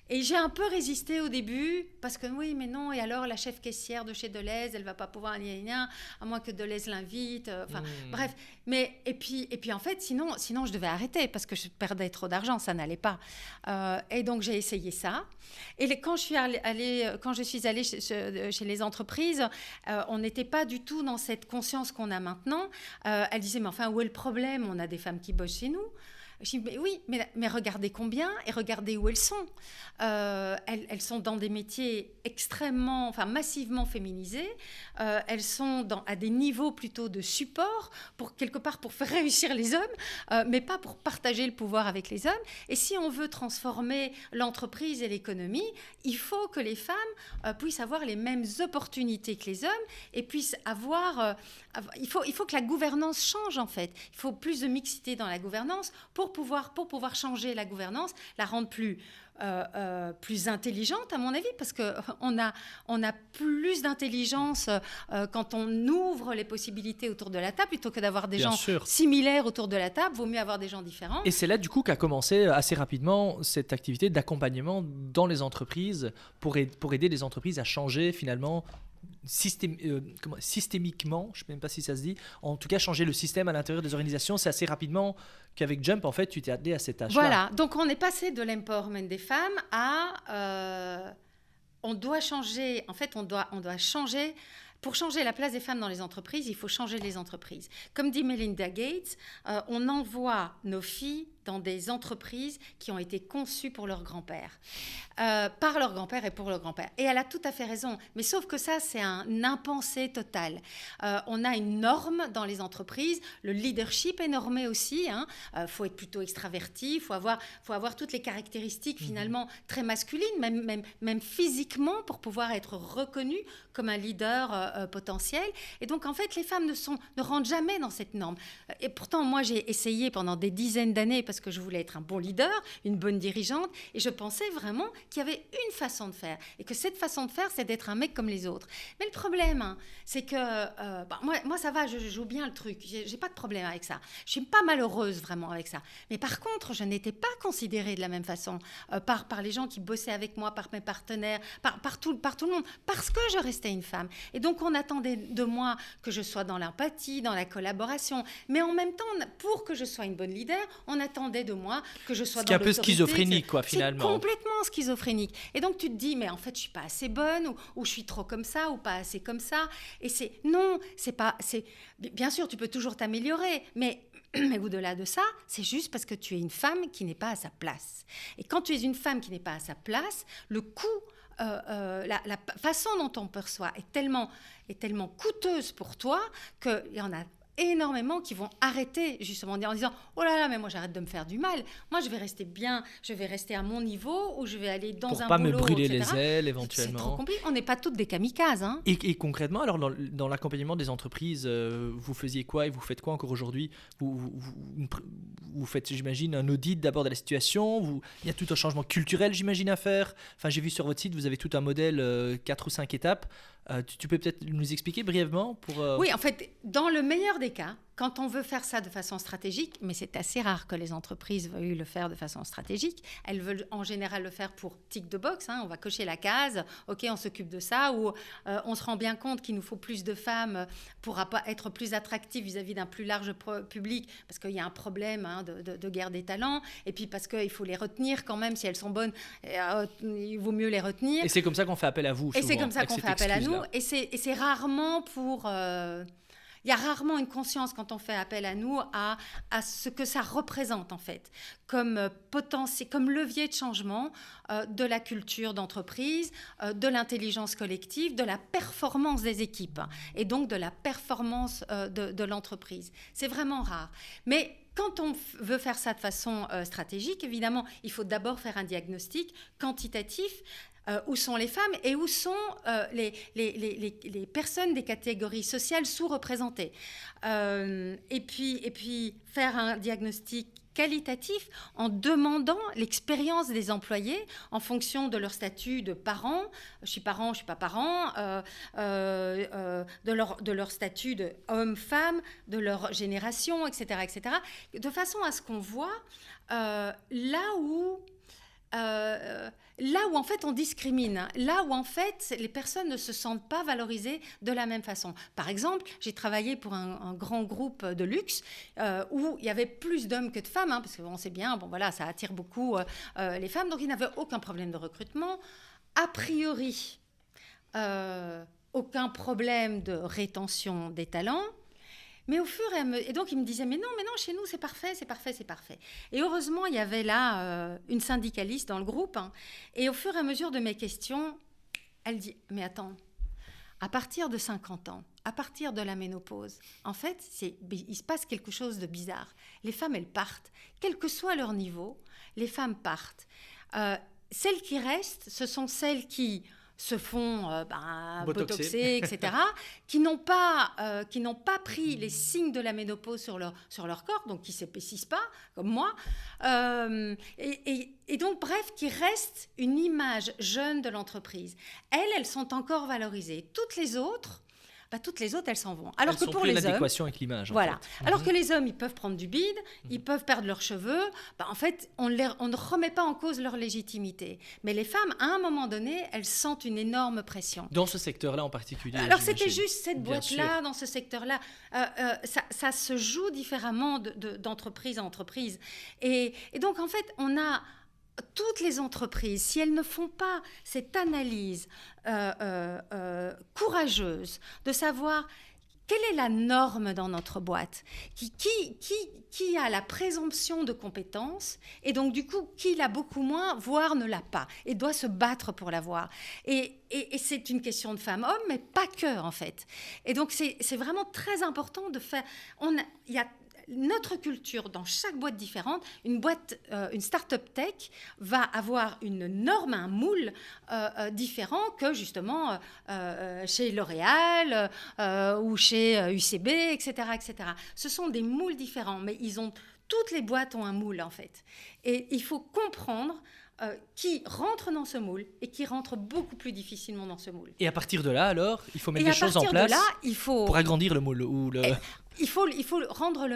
Et j'ai un peu résisté au début, parce que oui, mais non, et alors la chef caissière de chez Deleuze, elle ne va pas pouvoir, à moins que Deleuze l'invite, bref. Et puis en fait, sinon je devais arrêter, parce que je perdais trop d'argent, ça n'allait pas. Et donc j'ai essayé ça. Et quand je suis allée chez les entreprises, on n'était pas du tout dans cette conscience qu'on a maintenant. Elle disait, mais enfin, où est le problème? On a des femmes qui bossent chez nous. Je dis, mais oui, mais regardez combien et regardez où elles sont. Elles sont dans des métiers massivement féminisés. Elles sont à des niveaux plutôt de support, quelque part pour faire réussir les hommes, mais pas pour partager le pouvoir avec les hommes. Et si on veut transformer l'entreprise et l'économie, il faut que les femmes puissent avoir les mêmes opportunités que les hommes et puissent avoir... il faut que la gouvernance change, en fait. Il faut plus de mixité dans la gouvernance pour pouvoir changer la gouvernance, la rendre plus intelligente, à mon avis, parce qu'on a plus d'intelligence quand on ouvre les possibilités autour de la table, plutôt que d'avoir des gens similaires autour de la table. Vaut mieux avoir des gens différents. Et c'est là, du coup, qu'a commencé assez rapidement cette activité d'accompagnement dans les entreprises pour aider les entreprises à changer, finalement, systémiquement, je ne sais même pas si ça se dit, en tout cas changer le système à l'intérieur des organisations. C'est assez rapidement qu'avec Jump, en fait, tu t'es attelé à cette tâche-là. Voilà, donc on est passé de l'empowerment des femmes à... on doit changer, en fait, on doit changer Pour changer la place des femmes dans les entreprises, il faut changer les entreprises. Comme dit Melinda Gates, on envoie nos filles dans des entreprises qui ont été conçues pour leur grand-père, par leur grand-père et pour leur grand-père. Et elle a tout à fait raison. Mais sauf que ça, c'est un impensé total. On a une norme dans les entreprises. Le leadership est normé aussi. Faut être plutôt extraverti. Faut avoir toutes les caractéristiques finalement très masculines, même physiquement, pour pouvoir être reconnu comme un leader potentiel. Et donc, en fait, les femmes ne rentrent jamais dans cette norme. Et pourtant, moi, j'ai essayé pendant des dizaines d'années parce que je voulais être un bon leader, une bonne dirigeante, et je pensais vraiment qu'il y avait une façon de faire, et que cette façon de faire, c'est d'être un mec comme les autres. Mais le problème, c'est que moi, ça va, je joue bien le truc, j'ai pas de problème avec ça. Je suis pas malheureuse vraiment avec ça. Mais par contre, je n'étais pas considérée de la même façon par les gens qui bossaient avec moi, par mes partenaires, par tout le monde, parce que je restais une femme. Et donc, on attendait de moi que je sois dans l'empathie, dans la collaboration, mais en même temps, pour que je sois une bonne leader, on attendait de moi que je sois dans l'autorité. Ce qui est un peu schizophrénique, quoi, finalement. C'est complètement schizophrénique. Et donc, tu te dis, mais en fait, je suis pas assez bonne, ou je suis trop comme ça, ou pas assez comme ça. Et bien sûr, tu peux toujours t'améliorer, mais au-delà de ça, c'est juste parce que tu es une femme qui n'est pas à sa place. Et quand tu es une femme qui n'est pas à sa place, le coût, la façon dont on perçoit est tellement coûteuse pour toi qu'il y en a énormément qui vont arrêter justement en disant « Oh là là, mais moi j'arrête de me faire du mal. Moi je vais rester bien, je vais rester à mon niveau ou je vais aller dans un boulot, pour pas me brûler etc. » les ailes éventuellement. C'est trop compliqué. On n'est pas toutes des kamikazes. Et concrètement, alors dans l'accompagnement des entreprises, vous faisiez quoi et vous faites quoi encore aujourd'hui? Vous faites, j'imagine, un audit d'abord de la situation. Il y a tout un changement culturel, j'imagine, à faire. Enfin, j'ai vu sur votre site, vous avez tout un modèle 4 ou 5 étapes. Tu peux peut-être nous expliquer brièvement Oui, en fait, dans le meilleur des cas, quand on veut faire ça de façon stratégique, mais c'est assez rare que les entreprises veuillent le faire de façon stratégique, elles veulent en général le faire pour tick de box, on va cocher la case, ok, on s'occupe de ça, ou on se rend bien compte qu'il nous faut plus de femmes pour être plus attractifs vis-à-vis d'un plus large public, parce qu'il y a un problème de guerre des talents, et puis parce qu'il faut les retenir quand même, si elles sont bonnes, il vaut mieux les retenir. Et c'est comme ça qu'on fait appel à vous, souvent. Et c'est comme ça qu'on fait appel à nous, et c'est rarement pour... Il y a rarement une conscience quand on fait appel à nous à ce que ça représente en fait comme potentiel, comme levier de changement de la culture d'entreprise, de l'intelligence collective, de la performance des équipes et donc de la performance de l'entreprise. C'est vraiment rare. Mais quand on veut faire ça de façon stratégique, évidemment, il faut d'abord faire un diagnostic quantitatif. Où sont les femmes et où sont les personnes des catégories sociales sous-représentées. Et puis faire un diagnostic qualitatif en demandant l'expérience des employés en fonction de leur statut de parent, je suis parent, je suis pas parent, de leur statut de homme-femme, de leur génération, etc., de façon à ce qu'on voit là où en fait on discrimine, là où en fait les personnes ne se sentent pas valorisées de la même façon. Par exemple, j'ai travaillé pour un grand groupe de luxe où il y avait plus d'hommes que de femmes, parce qu'on sait bien, ça attire beaucoup les femmes, donc il n'y avait aucun problème de recrutement. A priori, aucun problème de rétention des talents. Mais au fur et à mesure... Et donc, il me disait, mais non, chez nous, c'est parfait. Et heureusement, il y avait là une syndicaliste dans le groupe. Et au fur et à mesure de mes questions, elle dit, mais attends, à partir de 50 ans, à partir de la ménopause, en fait, il se passe quelque chose de bizarre. Les femmes, elles partent. Quel que soit leur niveau, les femmes partent. Celles qui restent, ce sont celles qui... se font botoxer, etc., qui n'ont pas pris les signes de la ménopause sur leur corps, donc qui ne s'épaississent pas, comme moi, et donc, bref, qui restent une image jeune de l'entreprise. Elles sont encore valorisées. Toutes les autres, elles s'en vont. Alors que pour les hommes, l'adéquation avec l'image. Voilà. Alors que les hommes, ils peuvent prendre du bide, ils peuvent perdre leurs cheveux. En fait, on ne remet pas en cause leur légitimité. Mais les femmes, à un moment donné, elles sentent une énorme pression. Dans ce secteur-là en particulier. Alors c'était juste cette boîte-là, dans ce secteur-là. Ça se joue différemment d'entreprise à entreprise. Et donc, en fait, on a toutes les entreprises, si elles ne font pas cette analyse courageuse de savoir quelle est la norme dans notre boîte, qui a la présomption de compétence et donc du coup qui l'a beaucoup moins, voire ne l'a pas et doit se battre pour l'avoir. Et c'est une question de femmes-hommes, mais pas que en fait. Et donc c'est vraiment très important de faire... Il y a notre culture dans chaque boîte différente. Une start-up tech va avoir une norme, un moule différent que justement chez L'Oréal ou chez UCB, etc., etc. Ce sont des moules différents, mais toutes les boîtes ont un moule en fait. Et il faut comprendre qui rentre dans ce moule et qui rentre beaucoup plus difficilement dans ce moule. Et à partir de là, alors, il faut mettre des choses en place pour agrandir le moule ou le... Il faut rendre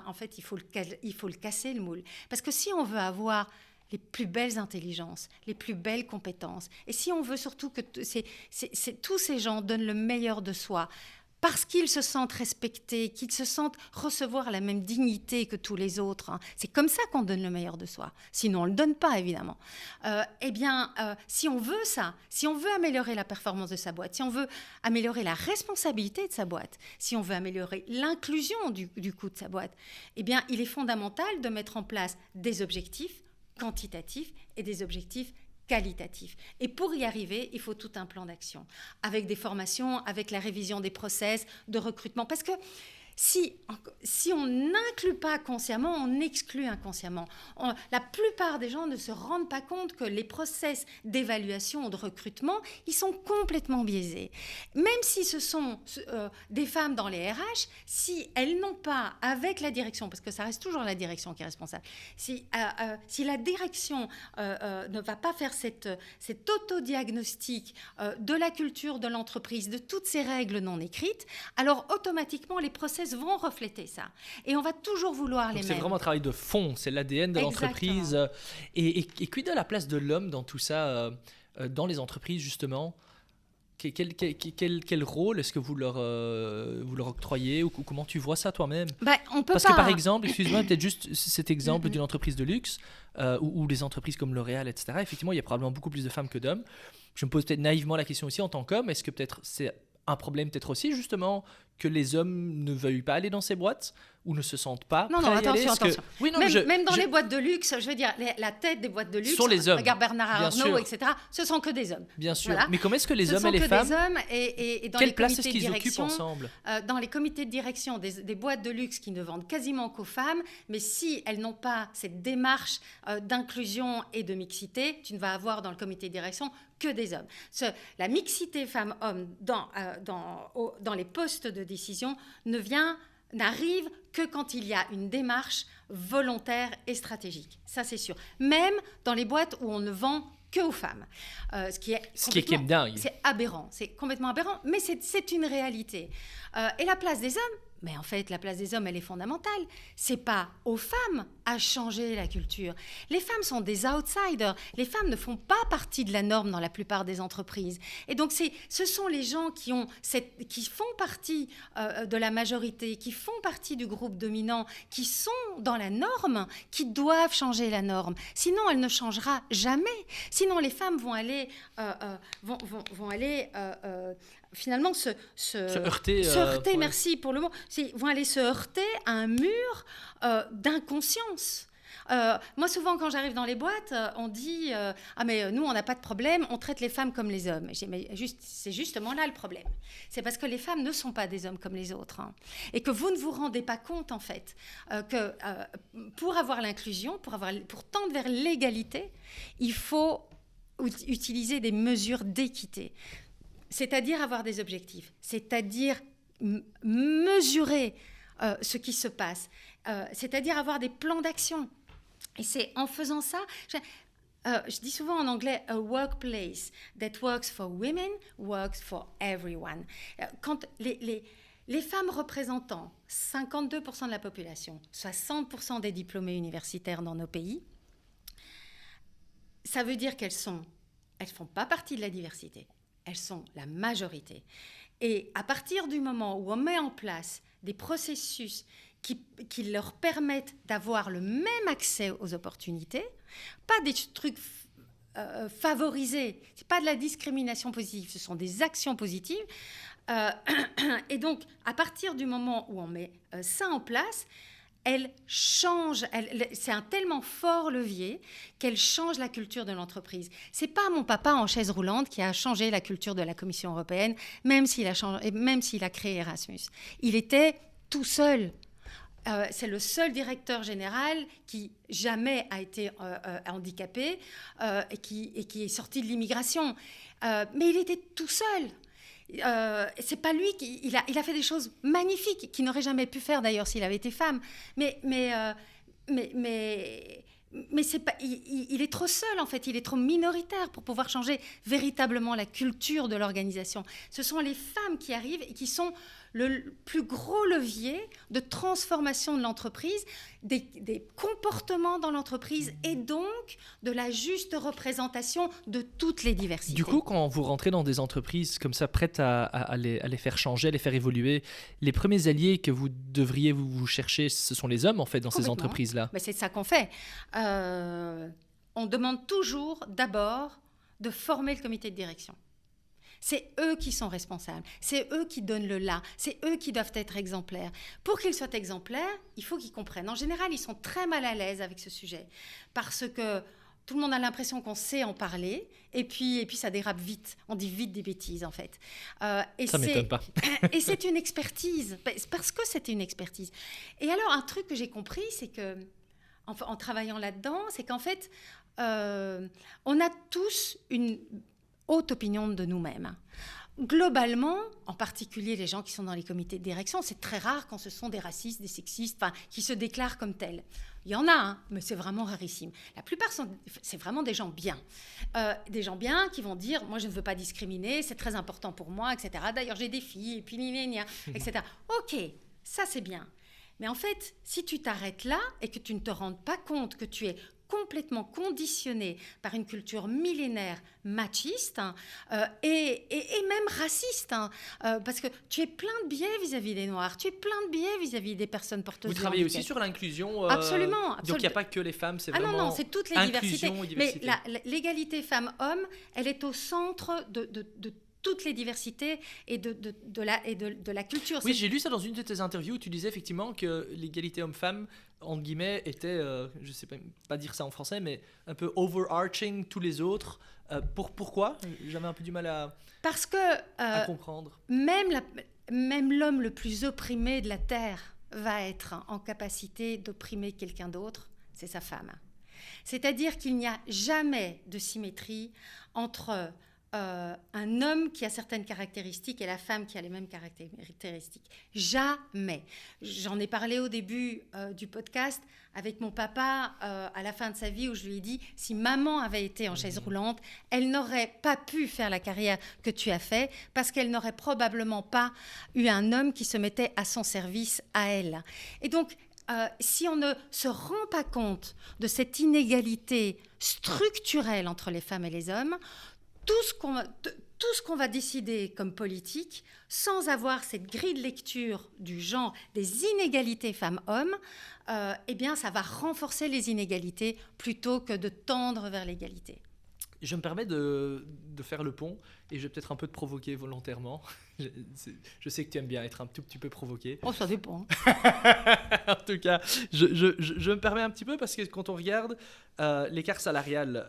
en fait, il faut le casser le moule. Parce que si on veut avoir les plus belles intelligences, les plus belles compétences, et si on veut surtout que tous ces gens donnent le meilleur de soi, parce qu'ils se sentent respectés, qu'ils se sentent recevoir la même dignité que tous les autres. Hein. C'est comme ça qu'on donne le meilleur de soi. Sinon, on ne le donne pas, évidemment. Si on veut ça, si on veut améliorer la performance de sa boîte, si on veut améliorer la responsabilité de sa boîte, si on veut améliorer l'inclusion du coût de sa boîte, eh bien, il est fondamental de mettre en place des objectifs quantitatifs et des objectifs qualitatif. Et pour y arriver, il faut tout un plan d'action, avec des formations, avec la révision des process de recrutement. Parce que si on n'inclut pas consciemment, on exclut inconsciemment. La plupart des gens ne se rendent pas compte que les process d'évaluation ou de recrutement, ils sont complètement biaisés. Même si ce sont des femmes dans les RH, si elles n'ont pas, avec la direction, parce que ça reste toujours la direction qui est responsable, si la direction ne va pas faire cet autodiagnostic de la culture de l'entreprise, de toutes ces règles non écrites, alors automatiquement les process vont refléter ça. Et on va toujours vouloir les mêmes. C'est vraiment un travail de fond, c'est l'ADN de l'entreprise. Et quid de la place de l'homme dans tout ça, dans les entreprises justement? Quel rôle est-ce que vous leur octroyez ou comment tu vois ça toi-même? Parce que par exemple, excuse-moi, peut-être juste cet exemple d'une entreprise de luxe ou des entreprises comme L'Oréal, etc. Effectivement, il y a probablement beaucoup plus de femmes que d'hommes. Je me pose peut-être naïvement la question aussi en tant qu'homme, est-ce que peut-être c'est un problème peut-être aussi justement que les hommes ne veuillent pas aller dans ces boîtes ou ne se sentent pas prêts à y aller. Attention. Oui, même dans les boîtes de luxe, je veux dire, la tête des boîtes de luxe, sont les hommes. Regarde Bernard Arnault, etc., ce sont que des hommes. Bien sûr. Voilà. Mais comment est-ce que les hommes et les femmes... Ce sont que des hommes et dans quelle place est-ce qu'ils occupent ensemble dans les comités de direction des boîtes de luxe qui ne vendent quasiment qu'aux femmes, mais si elles n'ont pas cette démarche d'inclusion et de mixité, tu ne vas avoir dans le comité de direction que des hommes. La mixité femmes-hommes dans les postes de décision n'arrive que quand il y a une démarche volontaire et stratégique. Ça, c'est sûr. Même dans les boîtes où on ne vend que aux femmes. Ce qui est dingue. C'est aberrant. C'est complètement aberrant, mais c'est une réalité. Et la place des hommes, mais en fait, la place des hommes, elle est fondamentale. C'est pas aux femmes à changer la culture. Les femmes sont des outsiders. Les femmes ne font pas partie de la norme dans la plupart des entreprises. Et donc, ce sont les gens qui font partie de la majorité, qui font partie du groupe dominant, qui sont dans la norme, qui doivent changer la norme. Sinon, elle ne changera jamais. Sinon, les femmes vont aller... finalement se heurter, merci pour le mot, vont aller se heurter à un mur d'inconscience. Moi, souvent, quand j'arrive dans les boîtes, on dit mais nous, on n'a pas de problème, on traite les femmes comme les hommes. C'est justement là le problème. C'est parce que les femmes ne sont pas des hommes comme les autres. Hein. Et que vous ne vous rendez pas compte, en fait, que pour avoir l'inclusion, pour tendre vers l'égalité, il faut utiliser des mesures d'équité. C'est-à-dire avoir des objectifs, c'est-à-dire mesurer ce qui se passe, c'est-à-dire avoir des plans d'action. Et c'est en faisant ça, je dis souvent en anglais, a workplace that works for women works for everyone. Quand les femmes représentant 52% de la population, 60% des diplômés universitaires dans nos pays, ça veut dire qu'elles font pas partie de la diversité. Elles sont la majorité. Et à partir du moment où on met en place des processus qui leur permettent d'avoir le même accès aux opportunités, pas des trucs favorisés, c'est pas de la discrimination positive, ce sont des actions positives. Et donc, à partir du moment où on met ça en place, elle change, c'est un tellement fort levier qu'elle change la culture de l'entreprise. C'est pas mon papa en chaise roulante qui a changé la culture de la Commission européenne, même s'il a créé Erasmus. Il était tout seul. C'est le seul directeur général qui jamais a été handicapé et qui est sorti de l'immigration. Mais il était tout seul. C'est pas lui il a fait des choses magnifiques qu'il n'aurait jamais pu faire d'ailleurs s'il avait été femme. Mais c'est pas, il est trop seul en fait, il est trop minoritaire pour pouvoir changer véritablement la culture de l'organisation. Ce sont les femmes qui arrivent et qui sont le plus gros levier de transformation de l'entreprise, des comportements dans l'entreprise et donc de la juste représentation de toutes les diversités. Du coup, quand vous rentrez dans des entreprises comme ça, prêtes à les faire changer, à les faire évoluer, les premiers alliés que vous devriez vous chercher, ce sont les hommes en fait dans ces entreprises-là. Mais c'est ça qu'on fait. On demande toujours d'abord de former le comité de direction. C'est eux qui sont responsables, c'est eux qui donnent le là, c'est eux qui doivent être exemplaires. Pour qu'ils soient exemplaires, il faut qu'ils comprennent. En général, ils sont très mal à l'aise avec ce sujet parce que tout le monde a l'impression qu'on sait en parler et puis ça dérape vite. On dit vite des bêtises en fait. Ça ne m'étonne pas. Et c'est une expertise, parce que c'est une expertise. Et alors, un truc que j'ai compris, c'est que en travaillant là-dedans, c'est qu'en fait, on a tous une haute opinion de nous-mêmes. Globalement, en particulier les gens qui sont dans les comités de direction, c'est très rare quand ce sont des racistes, des sexistes, qui se déclarent comme tels. Il y en a, mais c'est vraiment rarissime. La plupart, c'est vraiment des gens bien. Des gens bien qui vont dire « moi, je ne veux pas discriminer, c'est très important pour moi, etc. D'ailleurs, j'ai des filles, et puis etc. » Ok, ça c'est bien. Mais en fait, si tu t'arrêtes là et que tu ne te rends pas compte que tu es complètement conditionné par une culture millénaire machiste et même raciste, parce que tu es plein de biais vis-à-vis des Noirs, tu es plein de biais vis-à-vis des personnes porteuses de handicap. Vous travaillez aussi sur l'inclusion Absolument. Donc il n'y a pas que les femmes, c'est vraiment non, c'est toutes les diversités. Mais l'égalité femmes-hommes, elle est au centre de toutes les diversités et de la culture. Oui, j'ai lu ça dans une de tes interviews où tu disais effectivement que l'égalité homme-femme, entre guillemets, était, je ne sais pas dire ça en français, mais un peu overarching tous les autres. Pourquoi ? J'avais un peu du mal à comprendre. Même l'homme le plus opprimé de la Terre va être en capacité d'opprimer quelqu'un d'autre, c'est sa femme. C'est-à-dire qu'il n'y a jamais de symétrie entre un homme qui a certaines caractéristiques et la femme qui a les mêmes caractéristiques. Jamais. J'en ai parlé au début du podcast avec mon papa à la fin de sa vie où je lui ai dit si maman avait été en chaise roulante, elle n'aurait pas pu faire la carrière que tu as fait parce qu'elle n'aurait probablement pas eu un homme qui se mettait à son service à elle. Et donc, si on ne se rend pas compte de cette inégalité structurelle entre les femmes et les hommes, tout ce qu'on va décider comme politique, sans avoir cette grille de lecture du genre des inégalités femmes-hommes, eh bien, ça va renforcer les inégalités plutôt que de tendre vers l'égalité. Je me permets de faire le pont et je vais peut-être un peu te provoquer volontairement. Je sais que tu aimes bien être un tout petit peu provoqué. Oh, ça dépend. En tout cas, je me permets un petit peu parce que quand on regarde l'écart salarial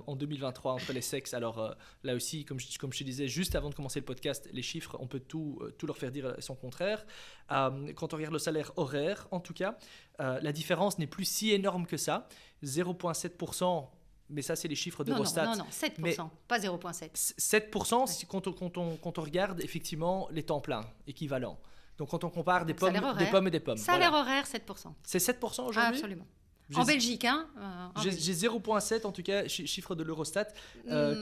en 2023 entre les sexes, alors là aussi, comme je te disais juste avant de commencer le podcast, les chiffres, on peut tout leur faire dire son contraire. Quand on regarde le salaire horaire, en tout cas, la différence n'est plus si énorme que ça. 0,7%. Mais ça, c'est les chiffres d'Eurostat. Non, 7%, mais pas 0,7. 7%, quand on regarde effectivement les temps pleins équivalents. Donc, quand on compare des pommes et des pommes. Salaire horaire, 7%. C'est 7% aujourd'hui ? Absolument. En Belgique, hein. J'ai 0,7 en tout cas, chiffre de l'Eurostat,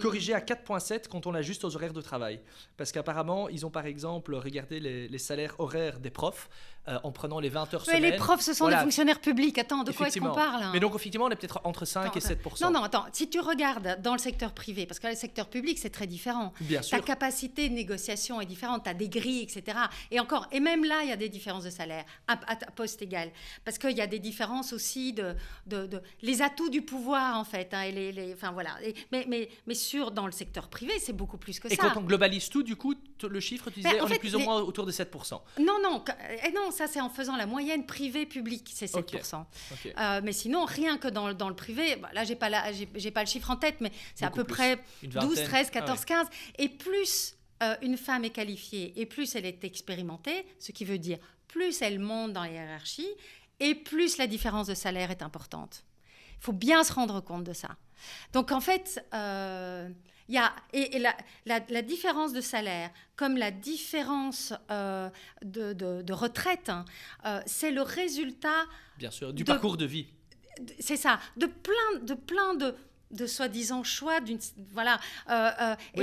corrigé à 4,7 quand on l'ajuste aux horaires de travail. Parce qu'apparemment, ils ont par exemple regardé les salaires horaires des profs. en prenant les 20 heures Mais semaine. les profs, ce sont des fonctionnaires publics. Attends, de quoi est-ce qu'on parle, hein? Mais donc, effectivement, on est peut-être entre 5 et 7%. Non, attends. Si tu regardes dans le secteur privé, parce que le secteur public, c'est très différent. Bien sûr. Ta capacité de négociation est différente. Tu as des grilles, etc. Et même là, il y a des différences de salaire à poste égal. Parce qu'il y a des différences aussi les atouts du pouvoir, en fait. Hein, enfin, voilà. Mais dans le secteur privé, c'est beaucoup plus que ça. Et quand on globalise tout, du coup, le chiffre, tu disais, est plus ou moins autour de 7%. Non, ça c'est en faisant la moyenne privée-publique, c'est 7%. Okay. Mais sinon, rien que dans le privé, là, j'ai pas le chiffre en tête, mais c'est beaucoup à peu près 12, 13, 14, 15. Et plus une femme est qualifiée et plus elle est expérimentée, ce qui veut dire plus elle monte dans les hiérarchies et plus la différence de salaire est importante. Il faut bien se rendre compte de ça. Donc, en fait... il y a, la différence de salaire, comme la différence de retraite, hein, c'est le résultat... Bien sûr, du parcours de vie. C'est ça, de plein de soi-disant choix, et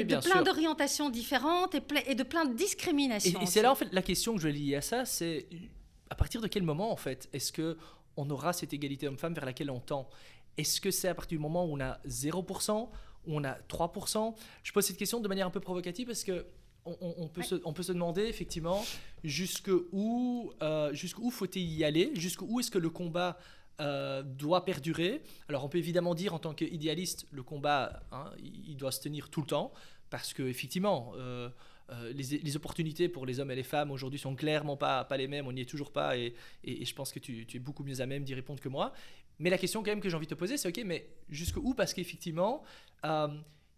de plein d'orientations différentes et de plein de discriminations. Et c'est là, en fait, la question que je vais lier à ça, c'est à partir de quel moment, en fait, est-ce qu'on aura cette égalité homme-femme vers laquelle on tend ? Est-ce que c'est à partir du moment où on a 0%, où on a 3%? Je pose cette question de manière un peu provocative parce qu'on peut se demander effectivement jusqu'où faut-il y aller, jusqu'où est-ce que le combat doit perdurer. Alors on peut évidemment dire en tant qu'idéaliste, le combat, il doit se tenir tout le temps parce qu'effectivement... les opportunités pour les hommes et les femmes aujourd'hui sont clairement pas les mêmes, on n'y est toujours pas et je pense que tu es beaucoup mieux à même d'y répondre que moi. Mais la question quand même que j'ai envie de te poser, c'est ok, mais jusqu'où? Parce qu'effectivement,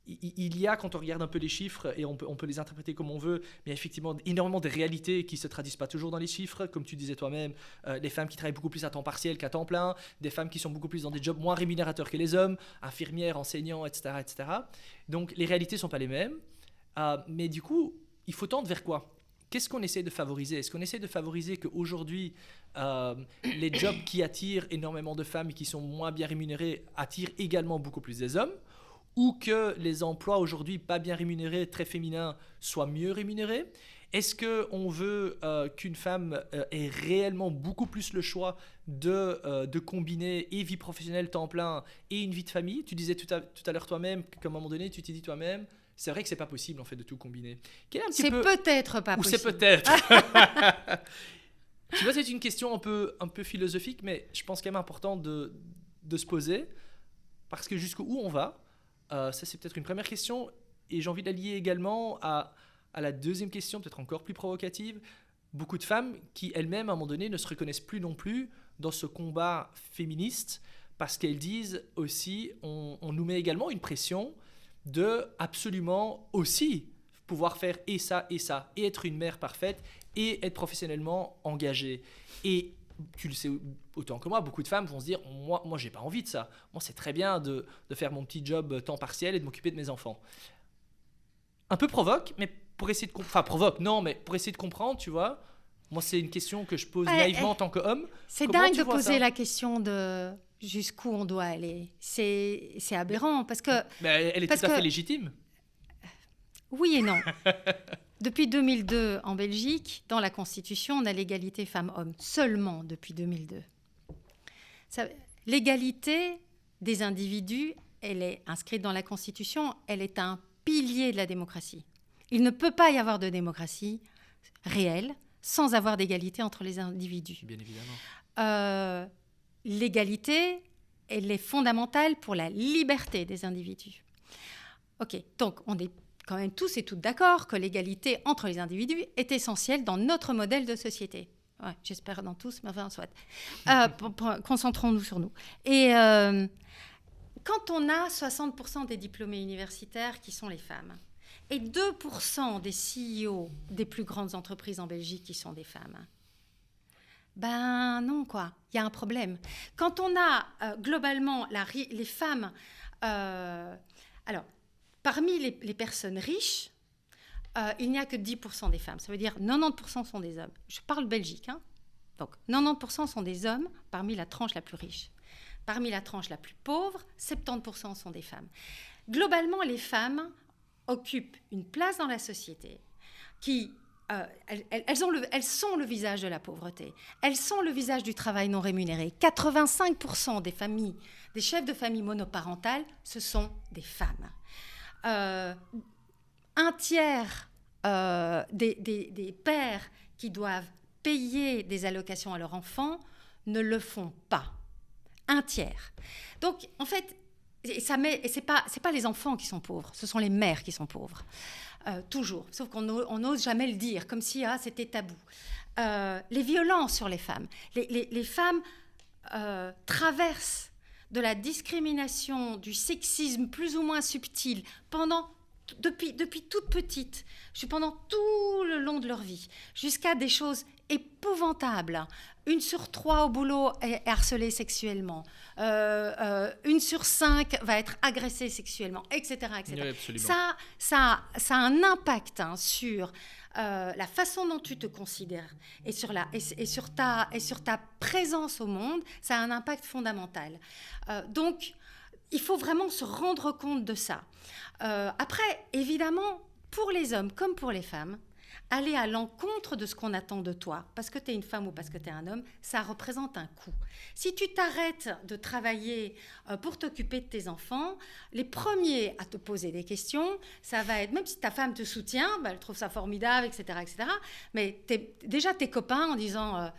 il y a, quand on regarde un peu les chiffres, et on peut les interpréter comme on veut, mais il y a effectivement énormément de réalités qui ne se traduisent pas toujours dans les chiffres, comme tu disais toi-même, des femmes qui travaillent beaucoup plus à temps partiel qu'à temps plein, des femmes qui sont beaucoup plus dans des jobs moins rémunérateurs que les hommes, infirmières, enseignants, etc. etc. Donc les réalités ne sont pas les mêmes. Mais du coup, il faut tendre vers quoi? Qu'est-ce qu'on essaie de favoriser? Est-ce qu'on essaie de favoriser qu'aujourd'hui, les jobs qui attirent énormément de femmes et qui sont moins bien rémunérés attirent également beaucoup plus des hommes? Ou que les emplois aujourd'hui pas bien rémunérés, très féminins, soient mieux rémunérés? Est-ce qu'on veut qu'une femme ait réellement beaucoup plus le choix de combiner et vie professionnelle temps plein et une vie de famille? Tu disais tout à l'heure toi-même qu'à un moment donné, tu t'es dit toi-même, c'est vrai que c'est pas possible en fait de tout combiner. C'est peut-être pas possible. Ou c'est peut-être. Tu vois, c'est une question un peu philosophique, mais je pense quand même important de se poser parce que jusqu'où on va, ça c'est peut-être une première question et j'ai envie de la lier également à la deuxième question, peut-être encore plus provocative. Beaucoup de femmes qui elles-mêmes à un moment donné ne se reconnaissent plus non plus dans ce combat féministe parce qu'elles disent aussi, on nous met également une pression de absolument aussi pouvoir faire et ça, et être une mère parfaite et être professionnellement engagée. Et tu le sais autant que moi, beaucoup de femmes vont se dire moi j'ai pas envie de ça. Moi c'est très bien de faire mon petit job temps partiel et de m'occuper de mes enfants. Un peu provoque, mais pour essayer de pour essayer de comprendre, tu vois. Moi c'est une question que je pose naïvement en tant qu'homme. C'est dingue de poser la question de jusqu'où on doit aller. C'est aberrant parce que... Mais elle est tout à fait légitime. Oui et non. Depuis 2002, en Belgique, dans la Constitution, on a l'égalité femmes-hommes. Seulement depuis 2002. L'égalité des individus, elle est inscrite dans la Constitution, elle est un pilier de la démocratie. Il ne peut pas y avoir de démocratie réelle sans avoir d'égalité entre les individus. Bien évidemment. L'égalité, elle est fondamentale pour la liberté des individus. Ok, donc on est quand même tous et toutes d'accord que l'égalité entre les individus est essentielle dans notre modèle de société. Ouais, j'espère dans tous, mais enfin, soit. Concentrons-nous sur nous. Et quand on a 60% des diplômés universitaires qui sont les femmes, et 2% des CEO des plus grandes entreprises en Belgique qui sont des femmes, ben non, quoi. Il y a un problème. Quand on a globalement les femmes... alors, parmi les personnes riches, il n'y a que 10% des femmes. Ça veut dire 90% sont des hommes. Je parle Belgique. Hein. Donc, 90% sont des hommes parmi la tranche la plus riche. Parmi la tranche la plus pauvre, 70% sont des femmes. Globalement, les femmes occupent une place dans la société qui elles sont le visage de la pauvreté. Elles sont le visage du travail non rémunéré. 85% des familles, des chefs de famille monoparentales, ce sont des femmes. Un tiers des pères qui doivent payer des allocations à leurs enfants ne le font pas. Un tiers. Donc, en fait, c'est pas les enfants qui sont pauvres, ce sont les mères qui sont pauvres. Toujours, sauf qu'on n'ose jamais le dire, comme si c'était tabou. Les violences sur les femmes. Les femmes traversent de la discrimination, du sexisme plus ou moins subtil depuis toute petite, pendant tout le long de leur vie, jusqu'à des choses épouvantables. 1 sur 3 au boulot est harcelée sexuellement. 1 sur 5 va être agressée sexuellement, etc. etc. Oui, ça a un impact sur la façon dont tu te considères et sur ta présence au monde. Ça a un impact fondamental. Donc, il faut vraiment se rendre compte de ça. Après, évidemment, pour les hommes comme pour les femmes, aller à l'encontre de ce qu'on attend de toi, parce que tu es une femme ou parce que tu es un homme, ça représente un coût. Si tu t'arrêtes de travailler pour t'occuper de tes enfants, les premiers à te poser des questions, ça va être, même si ta femme te soutient, elle trouve ça formidable, etc., mais déjà tes copains en disant...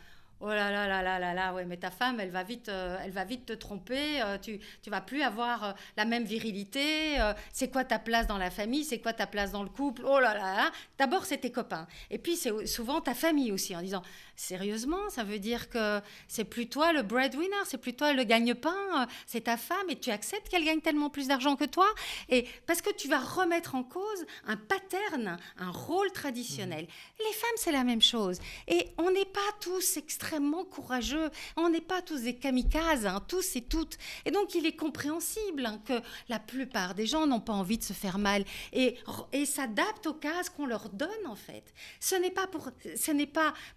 oh là là là là là là, ouais, mais ta femme, elle va vite te tromper, tu vas plus avoir la même virilité, c'est quoi ta place dans la famille, c'est quoi ta place dans le couple, oh là là là. D'abord, c'est tes copains. Et puis, c'est souvent ta famille aussi, en disant, sérieusement, ça veut dire que c'est plus toi le breadwinner, c'est plus toi le gagne-pain, c'est ta femme, et tu acceptes qu'elle gagne tellement plus d'argent que toi, et parce que tu vas remettre en cause un pattern, un rôle traditionnel. Les femmes, c'est la même chose. Et on n'est pas tous extrêmement courageux, on n'est pas tous des kamikazes, tous et toutes. Et donc, il est compréhensible que la plupart des gens n'ont pas envie de se faire mal et s'adaptent aux cases qu'on leur donne, en fait. Ce n'est pas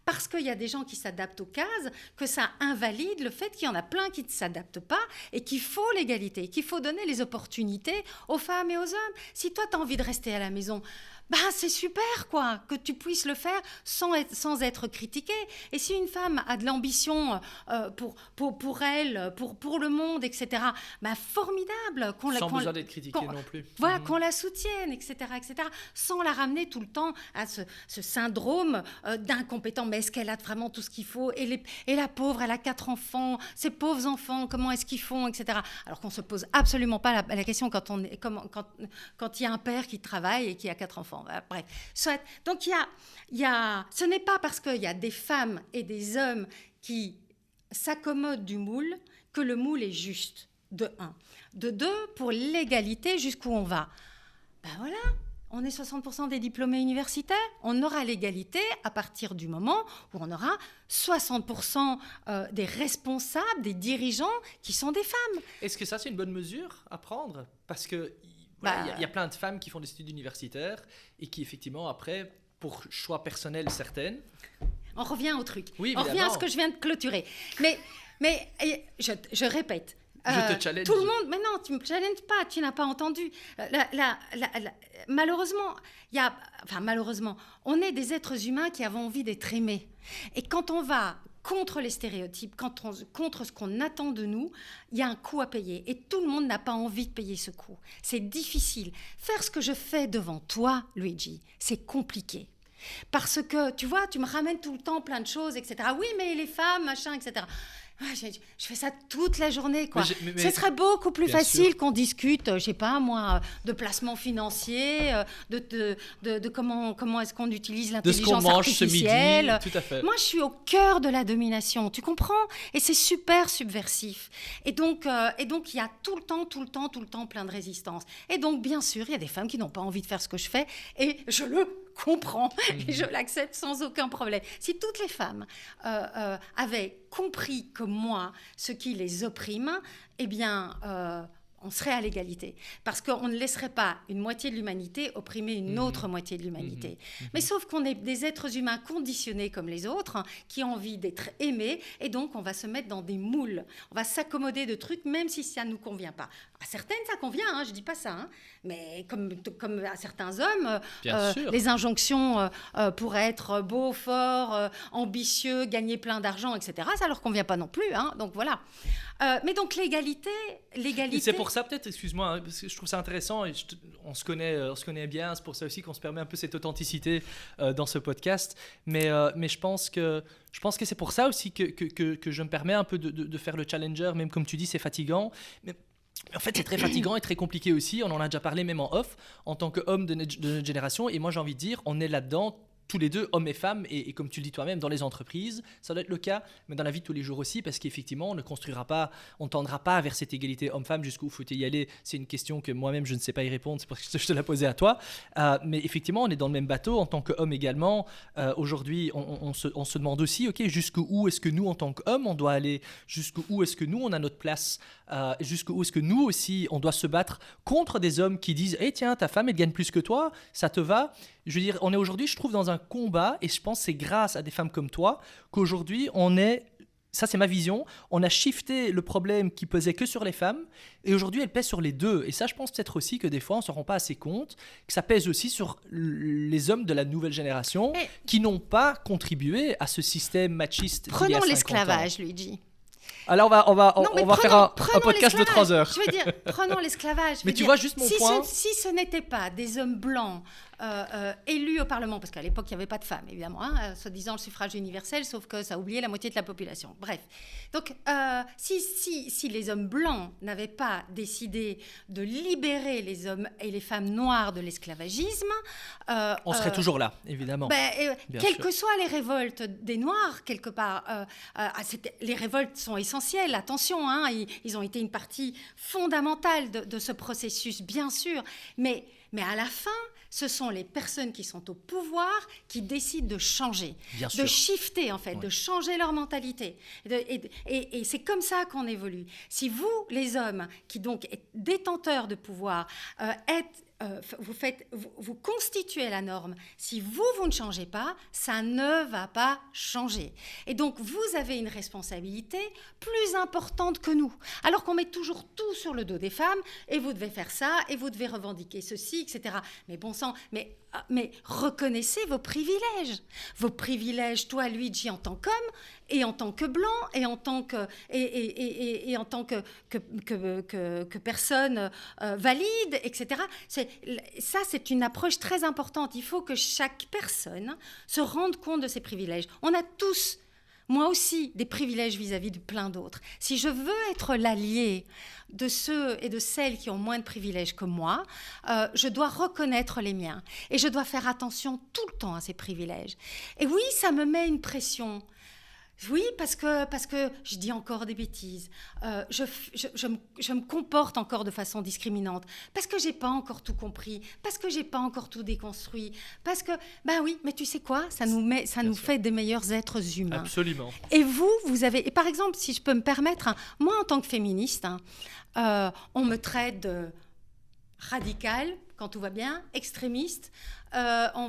parce qu'il y a des gens qui s'adaptent aux cases que ça invalide le fait qu'il y en a plein qui ne s'adaptent pas et qu'il faut l'égalité, qu'il faut donner les opportunités aux femmes et aux hommes. Si toi, tu as envie de rester à la maison, c'est super, quoi, que tu puisses le faire sans être critiqué. Et si une femme a de l'ambition pour elle, pour le monde, etc., formidable. Sans besoin d'être critiquée non plus. Voilà, qu'on la soutienne, etc., sans la ramener tout le temps à ce syndrome d'incompétent. Mais est-ce qu'elle a vraiment tout ce qu'il faut ? Et la pauvre, elle a 4 enfants, ces pauvres enfants, comment est-ce qu'ils font, etc. Alors qu'on ne se pose absolument pas la question quand il y a un père qui travaille et qui a 4 enfants. Bref. Donc, ce n'est pas parce qu'il y a des femmes et des hommes qui s'accommodent du moule que le moule est juste, de 1. De 2, pour l'égalité, jusqu'où on va. Voilà, on est 60% des diplômés universitaires. On aura l'égalité à partir du moment où on aura 60% des responsables, des dirigeants qui sont des femmes. Est-ce que ça, c'est une bonne mesure à prendre ? Parce que... il y a plein de femmes qui font des études universitaires et qui, effectivement, après, pour choix personnel certaines... On revient au truc. Oui, on revient à ce que je viens de clôturer. Mais je répète. Je te challenge. Tout le monde... Mais non, tu ne me challenges pas, tu n'as pas entendu. Malheureusement, on est des êtres humains qui avons envie d'être aimés. Et quand on va... contre les stéréotypes, contre ce qu'on attend de nous, il y a un coût à payer. Et tout le monde n'a pas envie de payer ce coût. C'est difficile. Faire ce que je fais devant toi, Luigi, c'est compliqué. Parce que, tu vois, tu me ramènes tout le temps plein de choses, etc. Oui, mais les femmes, machin, etc. Je fais ça toute la journée, quoi. Ce serait beaucoup plus facile qu'on discute, je sais pas moi, de placement financier, de comment est-ce qu'on utilise l'intelligence artificielle. De ce qu'on mange ce midi, tout à fait. Moi, je suis au cœur de la domination, tu comprends ? Et c'est super subversif. Et donc, il y a tout le temps plein de résistance. Et donc, bien sûr, il y a des femmes qui n'ont pas envie de faire ce que je fais, et je le comprends, et je l'accepte sans aucun problème. Si toutes les femmes avaient compris comme moi ce qui les opprime, eh bien, on serait à l'égalité. Parce qu'on ne laisserait pas une moitié de l'humanité opprimer une autre moitié de l'humanité. Mais sauf qu'on est des êtres humains conditionnés comme les autres, qui ont envie d'être aimés, et donc on va se mettre dans des moules. On va s'accommoder de trucs, même si ça ne nous convient pas. À certaines, ça convient, je ne dis pas ça. Mais comme à certains hommes, les injonctions pour être beau, fort, ambitieux, gagner plein d'argent, etc., ça ne leur convient pas non plus. Donc voilà. Mais donc l'égalité... C'est pour ça peut-être, excuse-moi, parce que je trouve ça intéressant, et on se connaît bien, c'est pour ça aussi qu'on se permet un peu cette authenticité dans ce podcast, mais je pense que c'est pour ça aussi que je me permets un peu de faire le challenger, même comme tu dis, c'est fatigant, mais en fait, c'est très fatigant et très compliqué aussi. On en a déjà parlé même en off, en tant qu'homme de notre génération. Et moi, j'ai envie de dire, on est là-dedans, tous les deux, hommes et femmes. Et comme tu le dis toi-même, dans les entreprises, ça doit être le cas, mais dans la vie de tous les jours aussi, parce qu'effectivement, on ne tendra pas vers cette égalité homme-femme jusqu'où il faut y aller. C'est une question que moi-même, je ne sais pas y répondre. C'est pour ça que je te la posais à toi. Mais effectivement, on est dans le même bateau en tant qu'homme également. Aujourd'hui, on se demande aussi, OK, jusqu'où est-ce que nous, en tant qu'hommes, on doit aller? Jusqu'où est-ce que nous, on a notre place? Jusqu'où est-ce que nous aussi, on doit se battre contre des hommes qui disent « tiens, ta femme, elle gagne plus que toi, ça te va ?» Je veux dire, on est aujourd'hui, je trouve, dans un combat, et je pense que c'est grâce à des femmes comme toi qu'aujourd'hui, ça c'est ma vision, on a shifté le problème qui pesait que sur les femmes, et aujourd'hui, elle pèse sur les deux. Et ça, je pense peut-être aussi que des fois, on ne se rend pas assez compte que ça pèse aussi sur les hommes de la nouvelle génération qui n'ont pas contribué à ce système machiste. Prenons l'esclavage, Luigi. Alors on va faire un podcast de 3 heures. Je veux dire, prenons l'esclavage. Mais tu vois juste mon point. Si ce n'était pas des hommes blancs élus au Parlement, parce qu'à l'époque, il n'y avait pas de femmes, évidemment, soi-disant le suffrage universel, sauf que ça oubliait la moitié de la population. Bref. Donc, si les hommes blancs n'avaient pas décidé de libérer les hommes et les femmes noires de l'esclavagisme... on serait toujours là, évidemment. Quelles que soient les révoltes des Noirs, quelque part, les révoltes sont essentielles, attention, ils ont été une partie fondamentale de ce processus, bien sûr, mais à la fin, ce sont les personnes qui sont au pouvoir qui décident de changer, de shifter en fait, de changer leur mentalité. Et c'est comme ça qu'on évolue. Si vous, les hommes, qui donc êtes détenteurs de pouvoir, vous constituez la norme. Si vous ne changez pas, ça ne va pas changer. Et donc, vous avez une responsabilité plus importante que nous. Alors qu'on met toujours tout sur le dos des femmes, et vous devez faire ça, et vous devez revendiquer ceci, etc. Mais bon sang, mais reconnaissez vos privilèges. Vos privilèges, toi, Luigi, en tant qu'homme, et en tant que blanc, et en tant que, et en tant que personne valide, etc. Ça, c'est une approche très importante. Il faut que chaque personne se rende compte de ses privilèges. On a tous, moi aussi, des privilèges vis-à-vis de plein d'autres. Si je veux être l'allié de ceux et de celles qui ont moins de privilèges que moi, je dois reconnaître les miens. Et je dois faire attention tout le temps à ces privilèges. Et oui, ça me met une pression. Oui, parce que je dis encore des bêtises, je me comporte encore de façon discriminante, parce que j'ai pas encore tout compris, parce que j'ai pas encore tout déconstruit, parce que, oui, mais tu sais quoi, ça nous fait des meilleurs êtres humains. Absolument. Et vous avez, et par exemple, si je peux me permettre, moi en tant que féministe, on me traite de radicale, quand tout va bien, extrémiste, en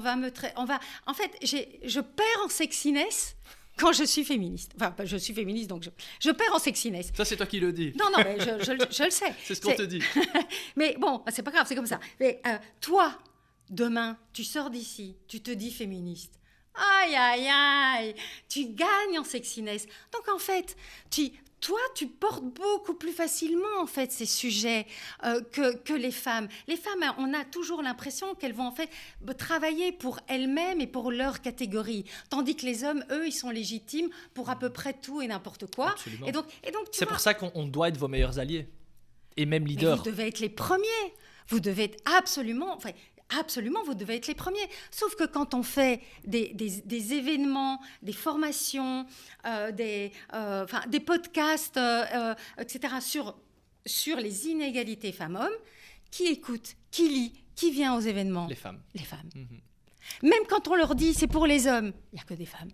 fait, je perds en sexiness quand je suis féministe. Enfin, je suis féministe, donc je perds en sexiness. Ça, c'est toi qui le dis. Non, mais je le sais. C'est ce qu'on te dit. Mais bon, c'est pas grave, c'est comme ça. Mais toi, demain, tu sors d'ici, tu te dis féministe. Aïe, aïe, aïe, tu gagnes en sexiness. Donc, en fait, toi, tu portes beaucoup plus facilement en fait ces sujets que les femmes. Les femmes, on a toujours l'impression qu'elles vont en fait travailler pour elles-mêmes et pour leur catégorie, tandis que les hommes, eux, ils sont légitimes pour à peu près tout et n'importe quoi. Absolument. Et donc, c'est pour ça qu'on doit être vos meilleurs alliés et même leaders. Vous devez être les premiers. Vous devez être absolument, vous devez être les premiers. Sauf que quand on fait des événements, des formations, des podcasts, etc., sur les inégalités femmes-hommes, qui écoute, qui lit, qui vient aux événements? Les femmes. Les femmes. Mm-hmm. Même quand on leur dit c'est pour les hommes, il n'y a que des femmes.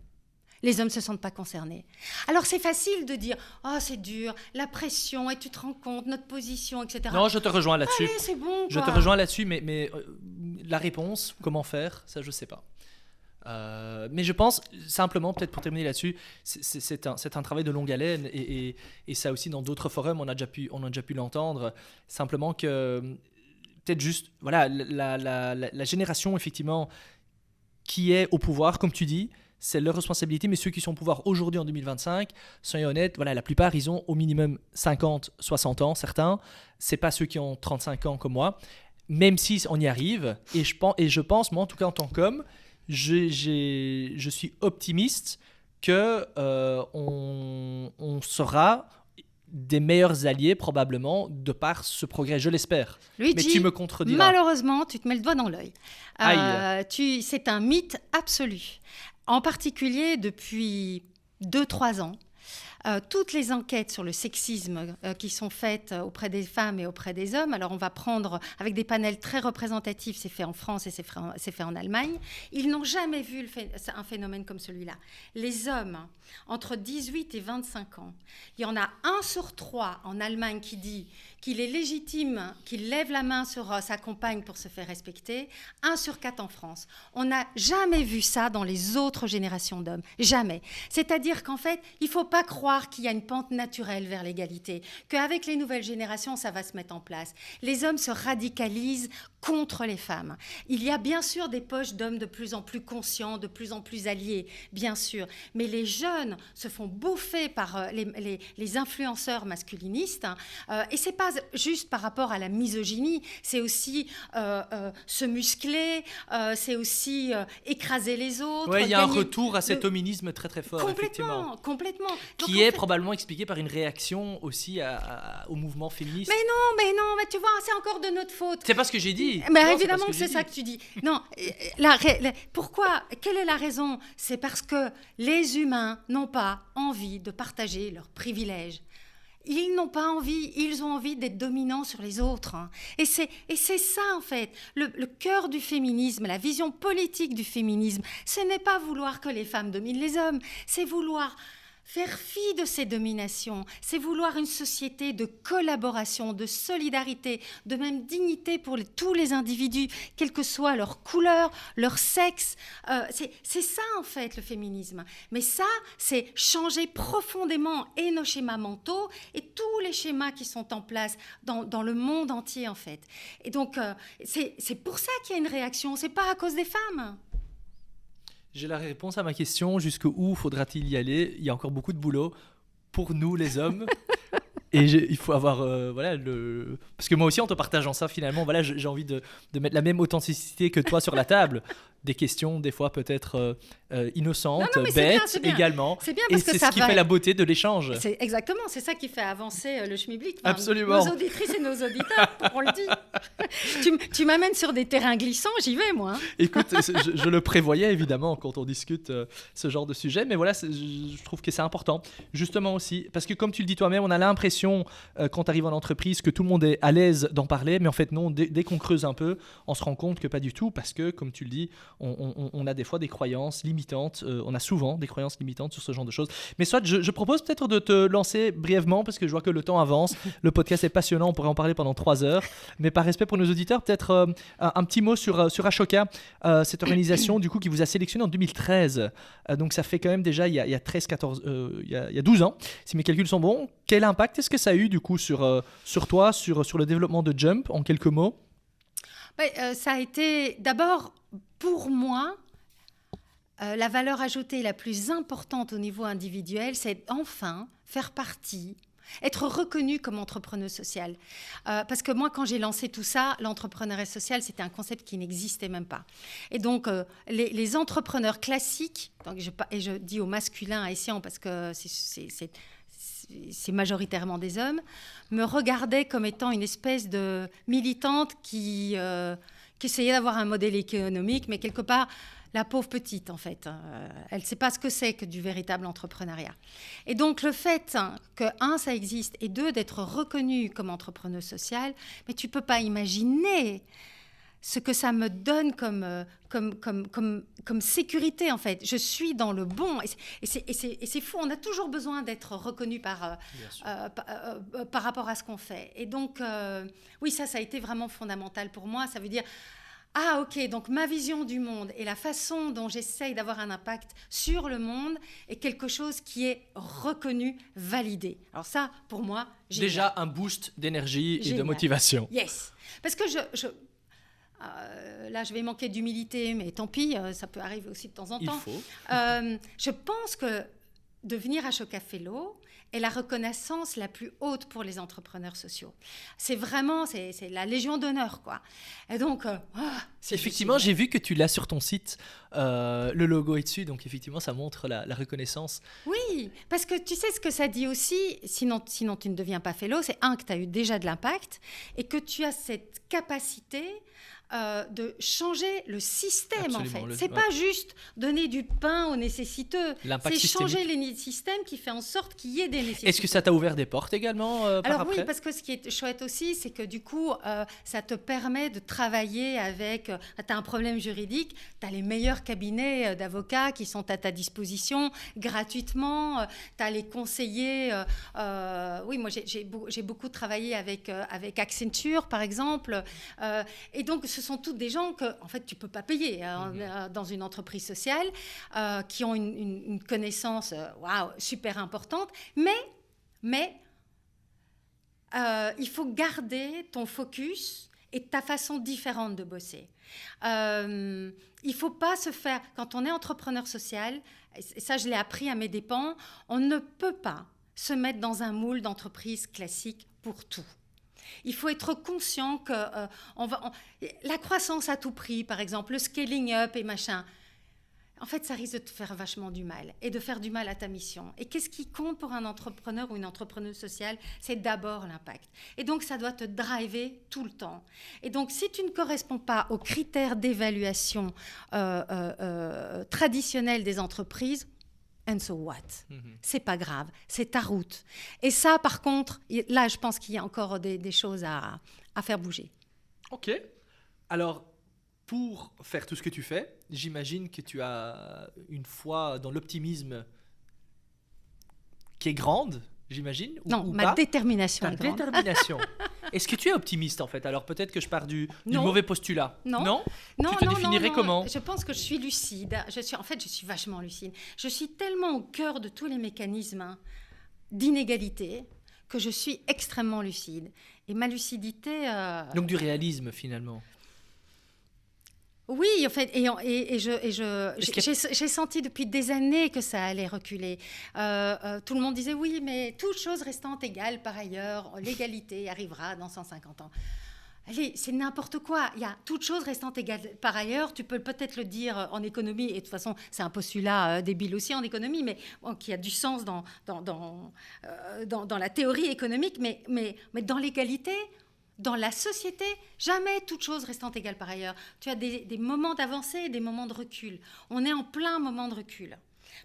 Les hommes ne se sentent pas concernés. Alors c'est facile de dire « Oh, c'est dur, la pression, et tu te rends compte, notre position, etc. » Non, je te rejoins là-dessus. Allez, c'est bon, Je quoi. te rejoins là-dessus, mais la réponse, comment faire, ça, je ne sais pas. Mais je pense, simplement, peut-être pour terminer là-dessus, c'est un travail de longue haleine, et ça aussi, dans d'autres forums, on a déjà pu l'entendre, simplement que, peut-être juste, voilà, la génération, effectivement, qui est au pouvoir, comme tu dis, c'est leur responsabilité, mais ceux qui sont au pouvoir aujourd'hui en 2025, soyons honnêtes, voilà, la plupart, ils ont au minimum 50, 60 ans, certains. C'est pas ceux qui ont 35 ans comme moi, même si on y arrive. Et je pense, moi, en tout cas, en tant qu'homme, je suis optimiste que on sera des meilleurs alliés, probablement, de par ce progrès, je l'espère. Luigi, mais tu me contrediras. Malheureusement, tu te mets le doigt dans l'œil. Aïe. C'est un mythe absolu. En particulier, depuis 2-3 ans, toutes les enquêtes sur le sexisme qui sont faites auprès des femmes et auprès des hommes, alors on va prendre avec des panels très représentatifs, c'est fait en France et c'est fait en Allemagne, ils n'ont jamais vu un phénomène comme celui-là. Les hommes, entre 18 et 25 ans, il y en a 1 sur 3 en Allemagne qui dit qu'il est légitime, qu'il lève la main sur sa compagne pour se faire respecter, 1 sur 4 en France. On n'a jamais vu ça dans les autres générations d'hommes, jamais. C'est-à-dire qu'en fait, il ne faut pas croire qu'il y a une pente naturelle vers l'égalité, qu'avec les nouvelles générations, ça va se mettre en place. Les hommes se radicalisent contre les femmes. Il y a bien sûr des poches d'hommes de plus en plus conscients, de plus en plus alliés, bien sûr, mais les jeunes se font bouffer par les influenceurs masculinistes, et c'est pas juste par rapport à la misogynie, c'est aussi se muscler, c'est aussi écraser les autres. Oui, il y a un retour à cet hominisme très très fort, effectivement. Complètement. Qui est probablement expliqué par une réaction aussi au mouvement féministe. Mais non, tu vois, c'est encore de notre faute. C'est pas ce que j'ai dit. Mais non, évidemment que c'est ça que tu dis. Non, pourquoi? Quelle est la raison? C'est parce que les humains n'ont pas envie de partager leurs privilèges. Ils n'ont pas envie, ils ont envie d'être dominants sur les autres. Et c'est ça, en fait, le cœur du féminisme, la vision politique du féminisme. Ce n'est pas vouloir que les femmes dominent les hommes, c'est vouloir faire fi de ces dominations, c'est vouloir une société de collaboration, de solidarité, de même dignité pour tous les individus, quelle que soit leur couleur, leur sexe. C'est ça, en fait, le féminisme. Mais ça, c'est changer profondément et nos schémas mentaux et tous les schémas qui sont en place dans le monde entier, en fait. Et donc, c'est pour ça qu'il y a une réaction, c'est pas à cause des femmes. J'ai la réponse à ma question. Jusqu'où faudra-t-il y aller? Il y a encore beaucoup de boulot pour nous, les hommes. Et il faut avoir, parce que moi aussi, en te partageant ça, finalement, voilà, j'ai envie de mettre la même authenticité que toi sur la table. Des questions, des fois peut-être innocentes, bêtes également. C'est bien et parce que c'est ça ce qui fait la beauté de l'échange. Exactement, c'est ça qui fait avancer le schmilblick. Absolument. Nos auditrices et nos auditeurs, on le dit. Tu m'amènes sur des terrains glissants, j'y vais, moi. Écoute, je le prévoyais évidemment quand on discute ce genre de sujet, mais voilà, je trouve que c'est important, justement aussi, parce que comme tu le dis toi-même, on a l'impression quand tu arrives en entreprise que tout le monde est à l'aise d'en parler, mais en fait non, dès qu'on creuse un peu, on se rend compte que pas du tout, parce que comme tu le dis, on a des fois des croyances limitantes, on a souvent des croyances limitantes sur ce genre de choses. Mais soit, je propose peut-être de te lancer brièvement, parce que je vois que le temps avance, le podcast est passionnant, on pourrait en parler pendant 3 heures, mais par respect pour nos auditeurs, peut-être un petit mot sur Ashoka, cette organisation du coup qui vous a sélectionné en 2013, donc ça fait quand même déjà il y a 12 ans, si mes calculs sont bons. Quel impact est-ce que ça a eu du coup sur toi, sur le développement de Jump, en quelques mots? Ça a été d'abord pour moi la valeur ajoutée la plus importante au niveau individuel, c'est enfin faire partie, être reconnu comme entrepreneur social. Parce que moi, quand j'ai lancé tout ça, l'entrepreneuriat social, c'était un concept qui n'existait même pas. Et donc, les entrepreneurs classiques, donc je dis au masculin haïtien parce que c'est majoritairement des hommes, me regardaient comme étant une espèce de militante qui essayait d'avoir un modèle économique, mais quelque part, la pauvre petite, en fait. Elle ne sait pas ce que c'est que du véritable entrepreneuriat. Et donc, le fait que, ça existe, et 2, d'être reconnu comme entrepreneur social, mais tu ne peux pas imaginer ce que ça me donne comme sécurité, en fait. Je suis dans le bon. Et c'est fou, on a toujours besoin d'être reconnu par rapport à ce qu'on fait. Et donc, oui, ça a été vraiment fondamental pour moi. Ça veut dire, ah ok, donc ma vision du monde et la façon dont j'essaye d'avoir un impact sur le monde est quelque chose qui est reconnu, validé. Alors ça, pour moi, génial. Déjà un boost d'énergie et de Génial. motivation. Yes. Parce que là, je vais manquer d'humilité, mais tant pis, ça peut arriver aussi de temps en temps. Il faut. Je pense que devenir Ashoka Fellow est la reconnaissance la plus haute pour les entrepreneurs sociaux. C'est vraiment, c'est la Légion d'honneur, quoi. Et donc, effectivement, j'ai vu que tu l'as sur ton site, le logo est dessus, donc effectivement, ça montre la reconnaissance. Oui, parce que tu sais ce que ça dit aussi, sinon tu ne deviens pas fellow, c'est que tu as eu déjà de l'impact et que tu as cette capacité de changer le système. Absolument, en fait. C'est pas juste donner du pain aux nécessiteux, L'impact c'est systémique. changer les systèmes qui fait en sorte qu'il y ait des nécessiteux. Est-ce que ça t'a ouvert des portes également par Alors après? oui, parce que ce qui est chouette aussi, c'est que du coup, ça te permet de travailler avec... tu as un problème juridique, tu as les meilleurs cabinets d'avocats qui sont à ta disposition gratuitement, tu as les conseillers... oui, moi j'ai beaucoup travaillé avec Accenture, par exemple, et donc ce sont toutes des gens que, en fait, tu ne peux pas payer dans une entreprise sociale, qui ont une connaissance super importante, mais il faut garder ton focus et ta façon différente de bosser. Il ne faut pas se faire... Quand on est entrepreneur social, et ça je l'ai appris à mes dépens, on ne peut pas se mettre dans un moule d'entreprise classique pour tout. Il faut être conscient que la croissance à tout prix, par exemple, le scaling up et machin, en fait, ça risque de te faire vachement du mal et de faire du mal à ta mission. Et qu'est-ce qui compte pour un entrepreneur ou une entrepreneuse sociale? C'est d'abord l'impact. Et donc, ça doit te driver tout le temps. Et donc, si tu ne corresponds pas aux critères d'évaluation traditionnels des entreprises, and so what? C'est pas grave, c'est ta route. Et ça, par contre, là, je pense qu'il y a encore des choses à faire bouger. Ok. Alors, pour faire tout ce que tu fais, j'imagine que tu as une foi dans l'optimisme qui est grande, j'imagine, Non, ou ma pas. détermination Ta est grande. détermination. Est-ce que tu es optimiste, en fait? Alors, peut-être que je pars du Non. mauvais postulat. Non. Tu te définirais comment? Je pense que je suis lucide. Je suis vachement lucide. Je suis tellement au cœur de tous les mécanismes d'inégalité que je suis extrêmement lucide. Et ma lucidité... Donc, du réalisme, finalement. Oui, en fait, j'ai senti depuis des années que ça allait reculer. Tout le monde disait oui, mais toute chose restant égale par ailleurs, l'égalité arrivera dans 150 ans. Allez, c'est n'importe quoi. Il y a toute chose restant égale par ailleurs. Tu peux peut-être le dire en économie, et de toute façon, c'est un postulat débile aussi en économie, mais qui a du sens dans la théorie économique, mais dans l'égalité. Dans la société, jamais toute chose restant égale par ailleurs. Tu as des moments d'avancée et des moments de recul. On est en plein moment de recul.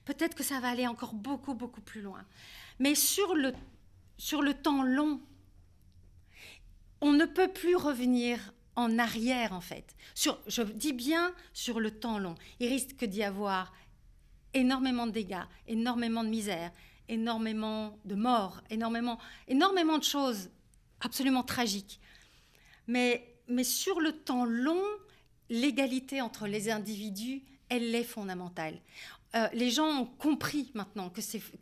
Peut-être que ça va aller encore beaucoup, beaucoup plus loin. Mais sur le temps long, on ne peut plus revenir en arrière, en fait. Je dis bien sur le temps long. Il risque d'y avoir énormément de dégâts, énormément de misère, énormément de morts, énormément de choses absolument tragique. Mais sur le temps long, l'égalité entre les individus, elle est fondamentale. Les gens ont compris maintenant que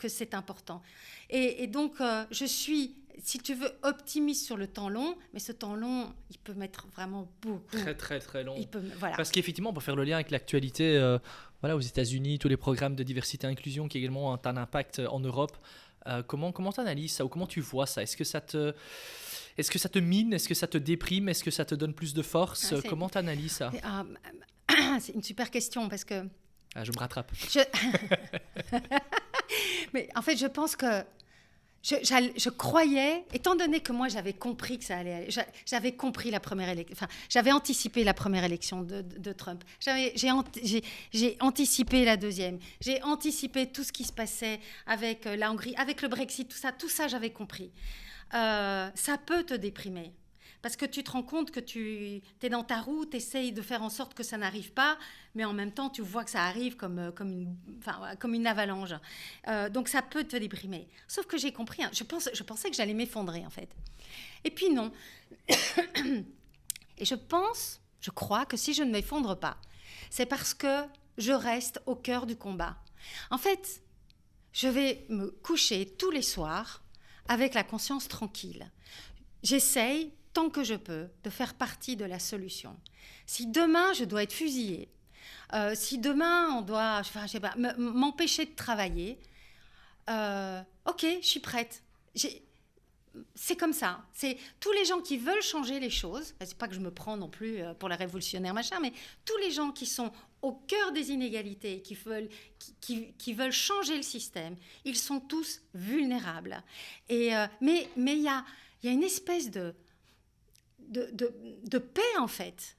c'est important. Et donc, je suis, si tu veux, optimiste sur le temps long, mais ce temps long, il peut mettre vraiment beaucoup. Très, très, très long. Voilà. Parce qu'effectivement, on peut faire le lien avec l'actualité. Aux États-Unis, tous les programmes de diversité et inclusion qui également ont un impact en Europe. Comment tu analyses ça ou comment tu vois ça? Est-ce que ça te mine? Est-ce que ça te déprime? Est-ce que ça te donne plus de force? Comment tu analyses ça? C'est une super question parce que... je me rattrape. Mais en fait, je pense que je croyais, étant donné que moi j'avais compris que ça allait aller, j'avais compris la première élection, enfin j'avais anticipé la première élection de Trump, j'ai anticipé la deuxième, j'ai anticipé tout ce qui se passait avec la Hongrie, avec le Brexit, tout ça j'avais compris. Ça peut te déprimer. Parce que tu te rends compte que tu es dans ta route, tu essayes de faire en sorte que ça n'arrive pas, mais en même temps, tu vois que ça arrive comme une avalanche. Donc, ça peut te déprimer. Sauf que j'ai compris, hein, je pensais que j'allais m'effondrer, en fait. Et puis, non. Et je crois que si je ne m'effondre pas, c'est parce que je reste au cœur du combat. En fait, je vais me coucher tous les soirs avec la conscience tranquille. J'essaye, tant que je peux, de faire partie de la solution. Si demain, je dois être fusillée, si demain, on doit m'empêcher de travailler, ok, je suis prête. C'est comme ça. C'est tous les gens qui veulent changer les choses. C'est pas que je me prends non plus pour la révolutionnaire machin, mais tous les gens qui sont au cœur des inégalités, qui veulent changer le système, ils sont tous vulnérables. Mais il y a une espèce de paix en fait.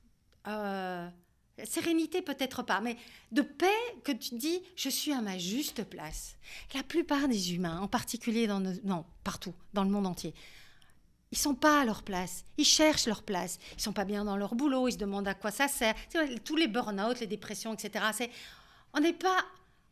Sérénité peut-être pas, mais de paix que tu dis, je suis à ma juste place. La plupart des humains, en particulier partout, dans le monde entier, ils sont pas à leur place, ils cherchent leur place, ils sont pas bien dans leur boulot, ils se demandent à quoi ça sert. Tous les burn-out, les dépressions, etc.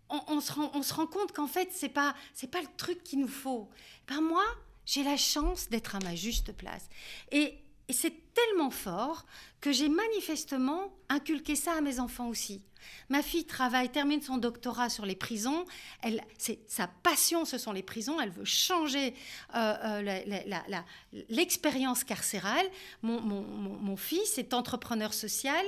On se rend compte qu'en fait, c'est pas le truc qu'il nous faut. Moi, j'ai la chance d'être à ma juste place. Et c'est tellement fort que j'ai manifestement inculqué ça à mes enfants aussi. Ma fille termine son doctorat sur les prisons. Sa passion, ce sont les prisons. Elle veut changer l'expérience carcérale. Mon fils est entrepreneur social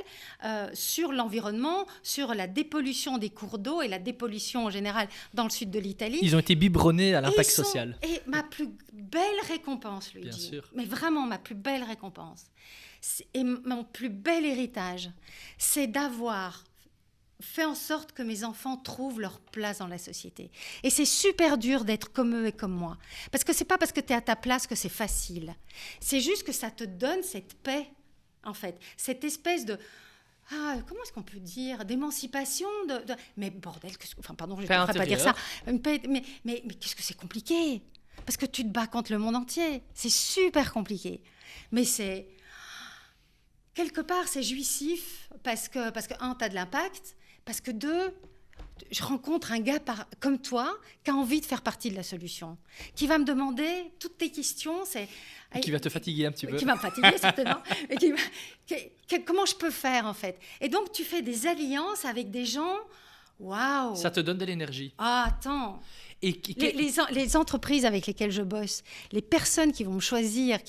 sur l'environnement, sur la dépollution des cours d'eau et la dépollution en général dans le sud de l'Italie. Ils ont été biberonnés à l'impact social. Et ma plus belle récompense, Luigi, bien sûr. Mais vraiment ma plus belle récompense, et mon plus bel héritage, c'est d'avoir fait en sorte que mes enfants trouvent leur place dans la société. Et c'est super dur d'être comme eux et comme moi. Parce que c'est pas parce que tu es à ta place que c'est facile. C'est juste que ça te donne cette paix, en fait. Cette espèce de... comment est-ce qu'on peut dire d'émancipation Mais bordel, pardon, je ne devrais pas dire ça. Mais qu'est-ce que c'est compliqué. Parce que tu te bats contre le monde entier. C'est super compliqué. Mais c'est... Quelque part, c'est jouissif parce que un, tu as de l'impact, parce que deux, je rencontre un gars comme toi qui a envie de faire partie de la solution, qui va me demander toutes tes questions. Et qui va te fatiguer un petit peu. Qui va me fatiguer, certainement. Et comment je peux faire, en fait. Et donc, tu fais des alliances avec des gens... Waouh. Ça te donne de l'énergie. Ah, attends. Et les entreprises avec lesquelles je bosse, les personnes qui vont choisir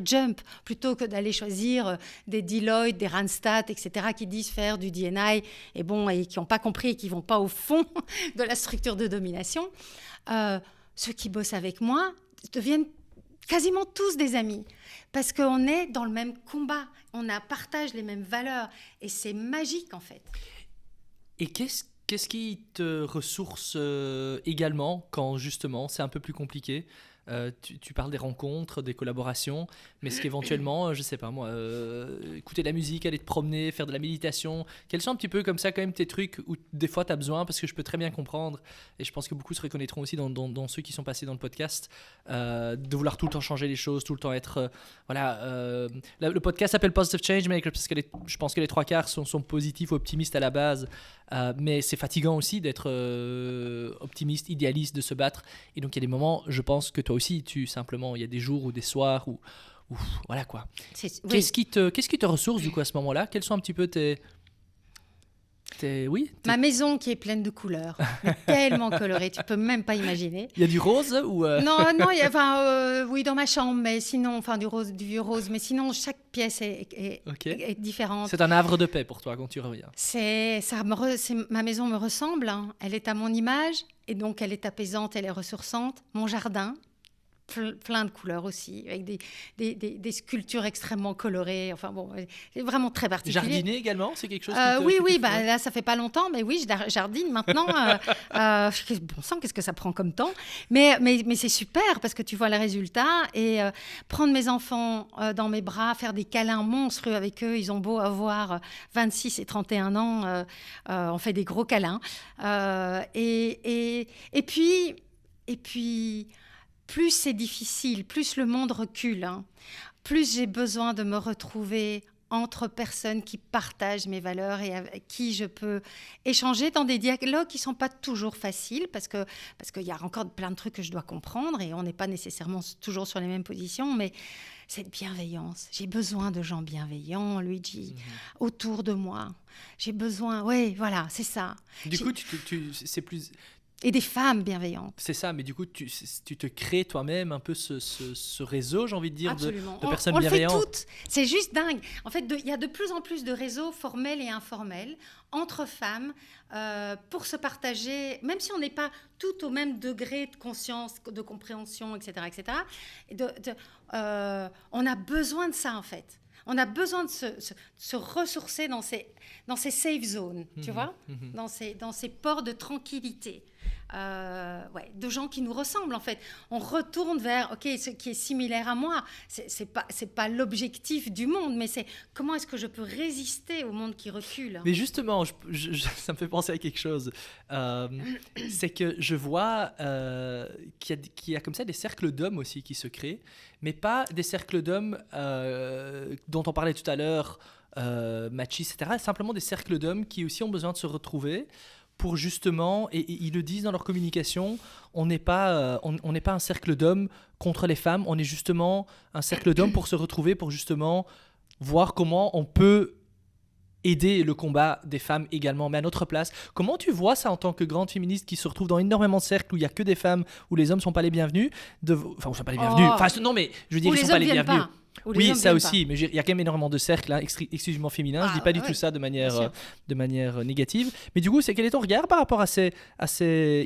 Jump plutôt que d'aller choisir des Deloitte, des Randstad, etc., qui disent faire du D&I et qui n'ont pas compris et qui ne vont pas au fond de la structure de domination, ceux qui bossent avec moi deviennent quasiment tous des amis parce qu'on est dans le même combat, partage les mêmes valeurs et c'est magique en fait. Et qu'est-ce qui te ressource également quand justement c'est un peu plus compliqué? Tu parles des rencontres, des collaborations, mais est-ce qu'éventuellement, je sais pas moi, écouter de la musique, aller te promener, faire de la méditation, quels sont un petit peu comme ça quand même tes trucs où des fois tu as besoin, parce que je peux très bien comprendre, et je pense que beaucoup se reconnaîtront aussi dans ceux qui sont passés dans le podcast, de vouloir tout le temps changer les choses, tout le temps être... le podcast s'appelle Positive Changemaker, parce que je pense que les trois quarts sont positifs, optimistes à la base, mais c'est fatigant aussi d'être optimiste, idéaliste, de se battre, et donc il y a des moments, je pense que toi aussi, il y a des jours ou des soirs où voilà quoi. Oui. Qu'est-ce qui te ressource du coup à ce moment-là? Quels sont un petit peu Ma maison qui est pleine de couleurs, tellement colorée, tu peux même pas imaginer. Il y a du rose ou Non, oui, dans ma chambre, mais sinon, du vieux rose, mais sinon chaque pièce est différente. C'est un havre de paix pour toi quand tu reviens. Ma maison me ressemble, hein. Elle est à mon image et donc elle est apaisante, elle est ressourçante. Mon jardin, plein de couleurs aussi, avec des sculptures extrêmement colorées. Enfin bon, c'est vraiment très particulier. Jardiner également, c'est quelque chose Oui, là ça fait pas longtemps, mais oui, je jardine maintenant. Bon sang, qu'est-ce que ça prend comme temps, mais c'est super parce que tu vois le résultat et prendre mes enfants dans mes bras, faire des câlins monstrueux avec eux. Ils ont beau avoir 26 et 31 ans, on fait des gros câlins. Et puis plus c'est difficile, plus le monde recule, hein, plus j'ai besoin de me retrouver entre personnes qui partagent mes valeurs et avec qui je peux échanger dans des dialogues qui ne sont pas toujours faciles parce qu'il y a encore plein de trucs que je dois comprendre et on n'est pas nécessairement toujours sur les mêmes positions, mais cette bienveillance, j'ai besoin de gens bienveillants, Luigi, autour de moi. J'ai besoin, oui, voilà, c'est ça. Du coup, c'est plus... Et des femmes bienveillantes. C'est ça, mais du coup, tu te crées toi-même un peu ce réseau, j'ai envie de dire, de personnes bienveillantes. On le fait toutes. C'est juste dingue. En fait, il y a de plus en plus de réseaux formels et informels entre femmes pour se partager, même si on n'est pas toutes au même degré de conscience, de compréhension, etc., etc. On a besoin de ça, en fait. On a besoin de se ressourcer dans ces safe zones, tu vois, dans ces ports de tranquillité. De gens qui nous ressemblent, en fait. On retourne vers, ce qui est similaire à moi. C'est pas l'objectif du monde, mais c'est comment est-ce que je peux résister au monde qui recule. Mais justement, ça me fait penser à quelque chose. C'est que je vois qu'il y a comme ça des cercles d'hommes aussi qui se créent, mais pas des cercles d'hommes dont on parlait tout à l'heure, machistes, etc. Simplement des cercles d'hommes qui aussi ont besoin de se retrouver pour justement, et ils le disent dans leur communication, on n'est pas un cercle d'hommes contre les femmes, on est justement un cercle d'hommes pour se retrouver, pour justement voir comment on peut aider le combat des femmes également, mais à notre place. Comment tu vois ça en tant que grande féministe qui se retrouve dans énormément de cercles où il n'y a que des femmes, où les hommes ne sont pas les bienvenus, enfin, ils ne sont pas les bienvenus, non mais je veux dire, ils ne sont pas les bienvenus. Oui, ça aussi, mais il y a quand même énormément de cercles exclusivement féminins. Je ne dis pas du tout ça de manière négative. Mais du coup, quel est ton regard par rapport à ces...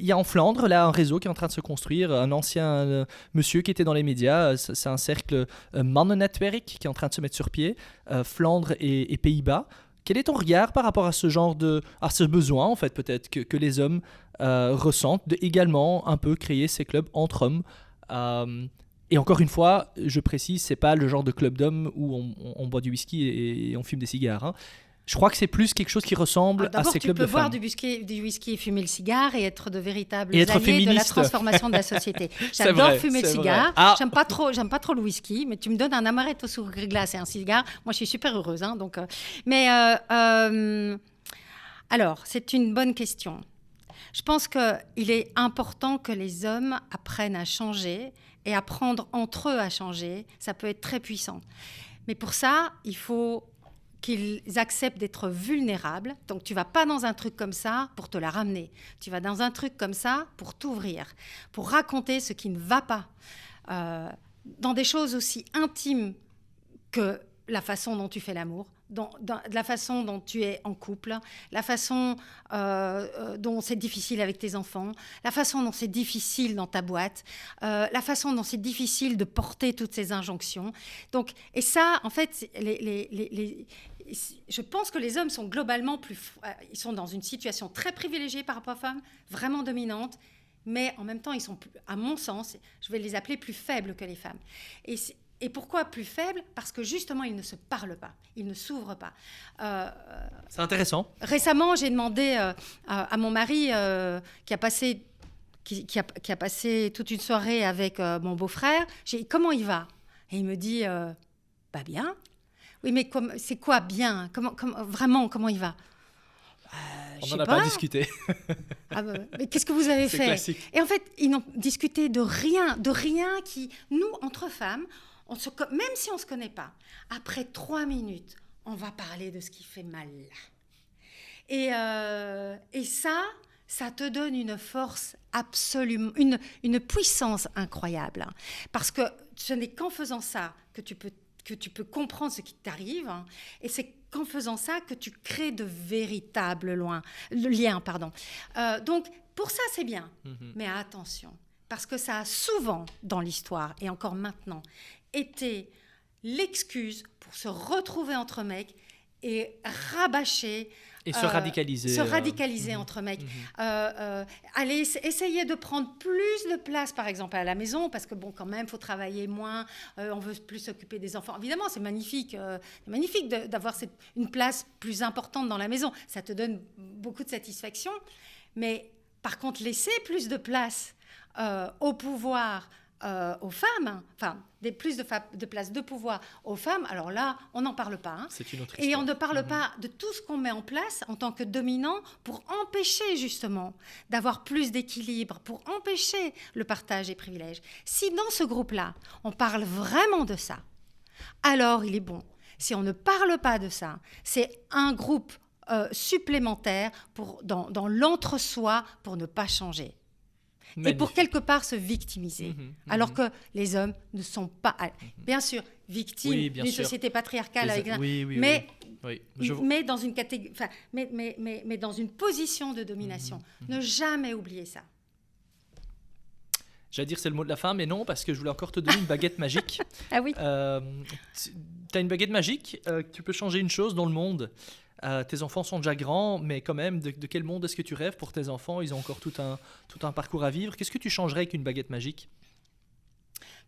Il y a en Flandre, là, un réseau qui est en train de se construire, un ancien monsieur qui était dans les médias. C'est un cercle Mannennetwerk qui est en train de se mettre sur pied, Flandre et Pays-Bas. Quel est ton regard par rapport à ce genre à ce besoin, en fait, peut-être, que les hommes ressentent de également un peu créer ces clubs entre hommes et encore une fois, je précise, c'est pas le genre de club d'hommes où on boit du whisky et on fume des cigares. Hein. Je crois que c'est plus quelque chose qui ressemble à ces clubs de femmes. D'abord, tu peux boire du whisky et fumer le cigare et être de véritables alliés féministe. De la transformation de la société. J'adore fumer le cigare. J'aime pas trop le whisky, mais tu me donnes un amaretto sur glace et un cigare. Moi, je suis super heureuse. Hein, donc, alors, c'est une bonne question. Je pense qu'il est important que les hommes apprennent à changer et apprendre entre eux à changer. Ça peut être très puissant. Mais pour ça, il faut qu'ils acceptent d'être vulnérables. Donc, tu ne vas pas dans un truc comme ça pour te la ramener. Tu vas dans un truc comme ça pour t'ouvrir, pour raconter ce qui ne va pas. Dans des choses aussi intimes que la façon dont tu fais l'amour, la façon dont tu es en couple, la façon dont c'est difficile avec tes enfants, la façon dont c'est difficile dans ta boîte, la façon dont c'est difficile de porter toutes ces injonctions. Donc, et ça, en fait, je pense que les hommes sont globalement ils sont dans une situation très privilégiée par rapport aux femmes, vraiment dominante, mais en même temps, ils sont, à mon sens, je vais les appeler plus faibles que les femmes. Et pourquoi plus faibles ? Parce que justement, ils ne se parlent pas, ils ne s'ouvrent pas. C'est intéressant. Récemment, j'ai demandé à mon mari qui a passé toute une soirée avec mon beau-frère, j'ai dit, comment il va ? Et il me dit, bien. Oui, mais c'est quoi bien ? Vraiment, comment il va ? On n'en a pas discuté. Mais qu'est-ce que vous avez fait ? Classique. Et en fait, ils n'ont discuté de rien qui, nous, entre femmes, même si on ne se connaît pas, après 3 minutes, on va parler de ce qui fait mal. Et ça te donne une force absolument, une puissance incroyable. Parce que ce n'est qu'en faisant ça que tu peux comprendre ce qui t'arrive, hein, et c'est qu'en faisant ça que tu crées de véritables liens. Donc, pour ça, c'est bien. Mais attention, parce que ça a souvent, dans l'histoire, et encore maintenant, été l'excuse pour se retrouver entre mecs et rabâcher. Et se radicaliser. Entre mecs. Aller essayer de prendre plus de place, par exemple, à la maison, parce que, bon, quand même, il faut travailler moins, on veut plus s'occuper des enfants. Évidemment, c'est magnifique d'avoir une place plus importante dans la maison. Ça te donne beaucoup de satisfaction. Mais, par contre, laisser plus de place au pouvoir, aux femmes, enfin, plus de places de pouvoir aux femmes, alors là, on n'en parle pas. Hein. C'est une autre histoire. Et on ne parle pas de tout ce qu'on met en place en tant que dominant pour empêcher justement d'avoir plus d'équilibre, pour empêcher le partage des privilèges. Si dans ce groupe-là, on parle vraiment de ça, alors il est bon. Si on ne parle pas de ça, c'est un groupe supplémentaire dans l'entre-soi pour ne pas changer. Magnifique. Et pour quelque part se victimiser. Alors que les hommes ne sont pas, bien sûr, victimes d'une société patriarcale, mais dans une catégorie, mais dans une position de domination. Ne jamais oublier ça. J'allais dire c'est le mot de la fin, mais non, parce que je voulais encore te donner une baguette magique. Ah oui. Tu as une baguette magique, tu peux changer une chose dans le monde. Tes enfants sont déjà grands, mais quand même, de quel monde est-ce que tu rêves pour tes enfants? Ils ont encore tout un parcours à vivre. Qu'est-ce que tu changerais avec une baguette magique?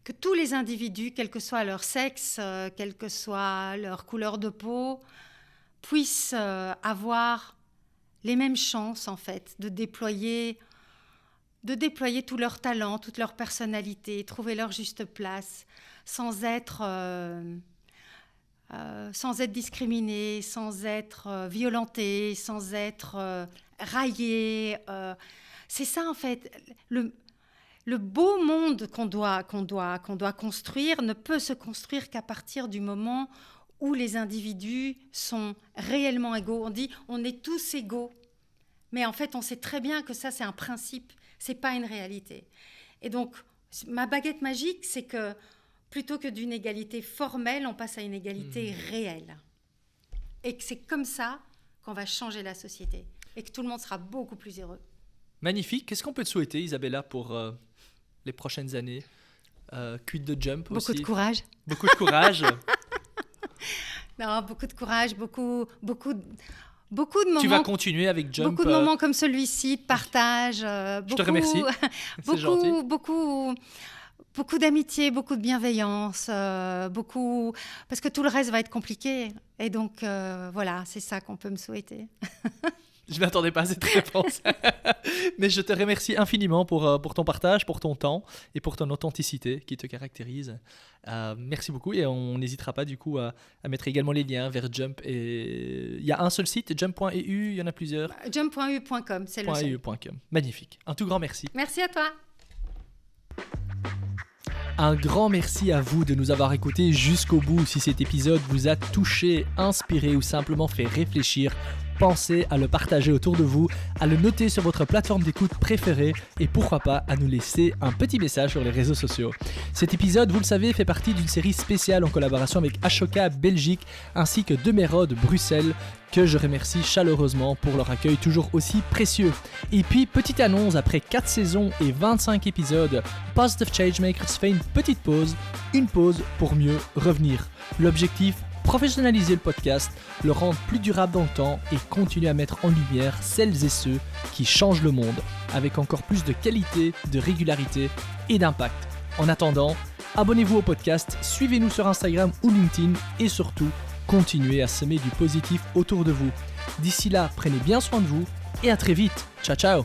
Que tous les individus, quel que soit leur sexe, quelle que soit leur couleur de peau, puissent avoir les mêmes chances, en fait, de déployer tout leur talent, toute leur personnalité, trouver leur juste place, sans être discriminés, sans être violentés, sans être raillés. C'est ça, en fait. Le beau monde qu'on doit construire ne peut se construire qu'à partir du moment où les individus sont réellement égaux. On dit on est tous égaux, mais en fait, on sait très bien que ça, c'est un principe, c'est pas une réalité. Et donc, ma baguette magique, c'est que plutôt que d'une égalité formelle, on passe à une égalité réelle. Et que c'est comme ça qu'on va changer la société et que tout le monde sera beaucoup plus heureux. Magnifique. Qu'est-ce qu'on peut te souhaiter, Isabella, pour les prochaines années? Quid de Jump aussi. Beaucoup de courage. Beaucoup de courage. Non, beaucoup de courage, beaucoup de moments. Tu vas continuer avec Jump. Beaucoup de moments comme celui-ci, de partage. Je te remercie. C'est gentil. Beaucoup d'amitié, beaucoup de bienveillance, parce que tout le reste va être compliqué. Et donc, voilà, c'est ça qu'on peut me souhaiter. Je ne m'attendais pas à cette réponse. Mais je te remercie infiniment pour ton partage, pour ton temps et pour ton authenticité qui te caractérise. Merci beaucoup et on n'hésitera pas du coup à mettre également les liens vers Jump. Il y a un seul site, jump.eu, il y en a plusieurs. Jump.eu.com, c'est le seul. Magnifique. Un tout grand merci. Merci à toi. Un grand merci à vous de nous avoir écoutés jusqu'au bout. Si cet épisode vous a touché, inspiré ou simplement fait réfléchir, pensez à le partager autour de vous, à le noter sur votre plateforme d'écoute préférée et pourquoi pas à nous laisser un petit message sur les réseaux sociaux. Cet épisode, vous le savez, fait partie d'une série spéciale en collaboration avec Ashoka Belgique ainsi que Demerode Bruxelles que je remercie chaleureusement pour leur accueil toujours aussi précieux. Et puis, petite annonce, après 4 saisons et 25 épisodes, Positive Changemakers fait une pause pour mieux revenir. L'objectif, professionnaliser le podcast, le rendre plus durable dans le temps et continuer à mettre en lumière celles et ceux qui changent le monde avec encore plus de qualité, de régularité et d'impact. En attendant, abonnez-vous au podcast, suivez-nous sur Instagram ou LinkedIn et surtout, continuez à semer du positif autour de vous. D'ici là, prenez bien soin de vous et à très vite. Ciao ciao.